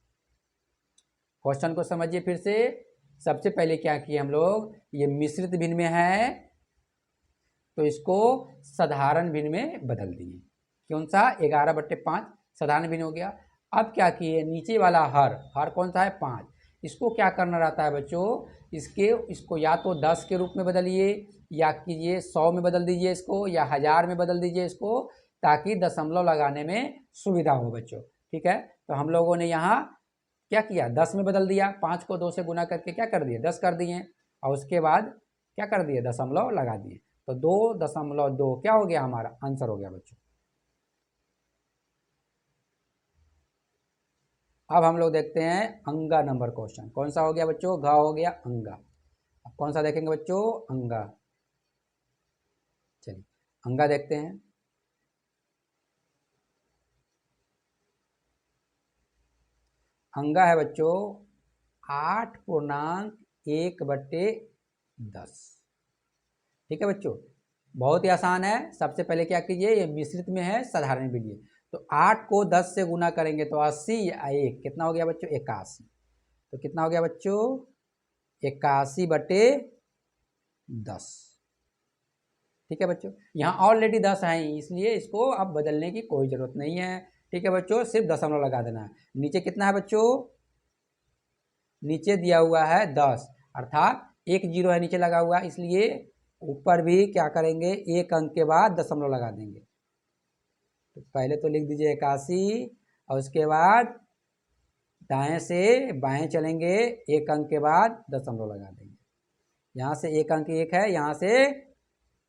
क्वेश्चन को समझिए फिर से। सबसे पहले क्या किए हम लोग, ये मिश्रित भिन्न में है तो इसको साधारण भिन्न में बदल दिए। कौन सा, 11 बट्टे 5 साधारण भिन्न हो गया। अब क्या किए, नीचे वाला हर कौन सा है, 5, इसको क्या करना रहता है बच्चों, इसको या तो 10 के रूप में बदलिए या कीजिए 100 में बदल दीजिए इसको, या 1000 में बदल दीजिए इसको, ताकि दशमलव लगाने में सुविधा हो बच्चों। ठीक है, तो हम लोगों ने यहाँ क्या किया, 10 में बदल दिया, 5 को 2 से गुना करके क्या कर दिए, 10 कर दिए और उसके बाद क्या कर दिए, दशमलव लगा दिए। तो 2.2 क्या हो गया, हमारा आंसर हो गया बच्चों। अब हम लोग देखते हैं अंगा नंबर क्वेश्चन। कौन सा हो गया बच्चों, घ हो गया अंगा। अब कौन सा देखेंगे बच्चों, अंगा। चलिए अंगा देखते हैं। अंगा है बच्चों 8.1/10। ठीक है बच्चों, बहुत ही आसान है। सबसे पहले क्या कीजिए, ये मिश्रित में है, साधारण भी लिए, तो 8 को 10 से गुना करेंगे तो 80 या 1 कितना हो गया बच्चों, 81। तो कितना हो गया बच्चों, 81/10। ठीक है बच्चों, यहाँ ऑलरेडी 10 है इसलिए इसको अब बदलने की कोई जरूरत नहीं है। ठीक है बच्चों, सिर्फ दशमलव लगा देना है। नीचे कितना है बच्चों, नीचे दिया हुआ है 10, अर्थात 1 0 है नीचे लगा हुआ, इसलिए ऊपर भी क्या करेंगे, एक अंक के बाद दशमलव लगा देंगे। तो पहले तो लिख दीजिए 81 और उसके बाद दाएं से बाएं चलेंगे, एक अंक के बाद दशमलव लगा देंगे। यहाँ से एक अंक 1 है, यहाँ से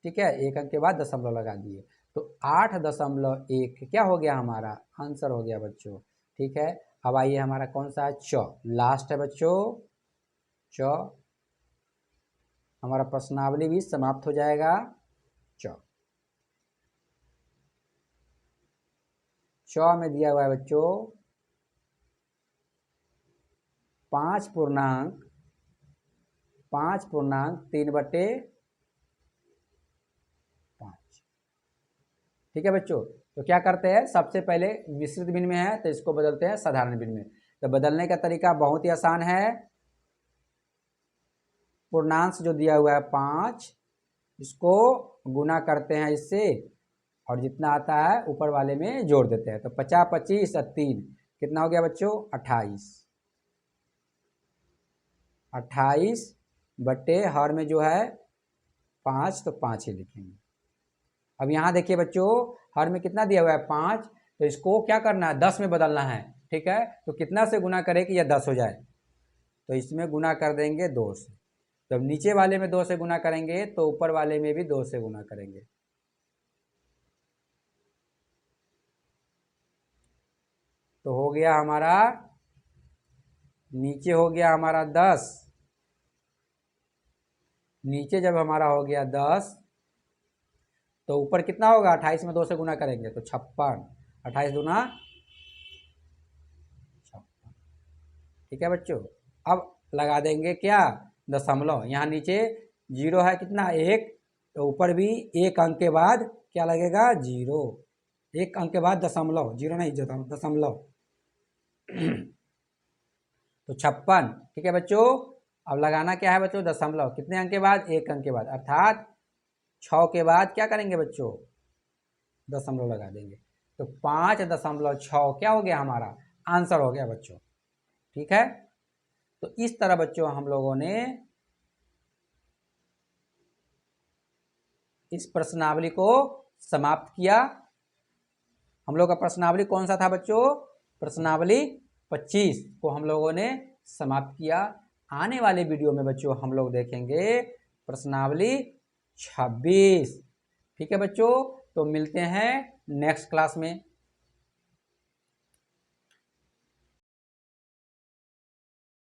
ठीक है, एक अंक के बाद दशमलव लगा दिए, तो 8.1 क्या हो गया, हमारा आंसर हो गया बच्चों। ठीक है, अब आइए हमारा कौन सा है, च, लास्ट है बच्चों च। हमारा प्रश्नावली भी समाप्त हो जाएगा। च में दिया हुआ है बच्चों 5.3/5। ठीक है बच्चों, तो क्या करते हैं, सबसे पहले मिश्रित भिन्न में है तो इसको बदलते हैं साधारण भिन्न में। तो बदलने का तरीका बहुत ही आसान है। पूर्णांश जो दिया हुआ है 5, इसको गुना करते हैं इससे और जितना आता है ऊपर वाले में जोड़ देते हैं। तो 50 25 और 3 कितना हो गया बच्चों, 28। 28 / हर में जो है 5, तो 5 ही लिखेंगे। अब यहाँ देखिए बच्चों, हर में कितना दिया हुआ है 5, तो इसको क्या करना है 10 में बदलना है। ठीक है, तो कितना से गुना करें कि यह 10 हो जाए, तो इसमें गुना कर देंगे 2 से। जब नीचे वाले में 2 से गुना करेंगे तो ऊपर वाले में भी 2 से गुना करेंगे। तो हो गया हमारा, नीचे हो गया हमारा 10, नीचे जब हमारा हो गया 10 तो ऊपर कितना होगा, 28 में 2 से गुना करेंगे तो 56, 28 दूना 56। ठीक है बच्चों, अब लगा देंगे क्या, दशमलव। यहाँ नीचे 0 है कितना 1, तो ऊपर भी 1 अंक के बाद क्या लगेगा 0, 1 अंक के बाद दशमलव, 0 नहीं दशमलव। तो 56। ठीक है बच्चों, अब लगाना क्या है बच्चों, दशमलव। कितने अंक के बाद, 1 अंक के बाद, अर्थात 6 के बाद क्या करेंगे बच्चों, दशमलव लगा देंगे। तो 5.6 क्या हो गया हमारा आंसर हो गया बच्चों। ठीक है, तो इस तरह बच्चों हम लोगों ने इस प्रश्नावली को समाप्त किया। हम लोग का प्रश्नावली कौन सा था बच्चों, प्रश्नावली 25 को हम लोगों ने समाप्त किया। आने वाले वीडियो में बच्चों हम लोग देखेंगे प्रश्नावली 26। ठीक है बच्चों, तो मिलते हैं नेक्स्ट क्लास में।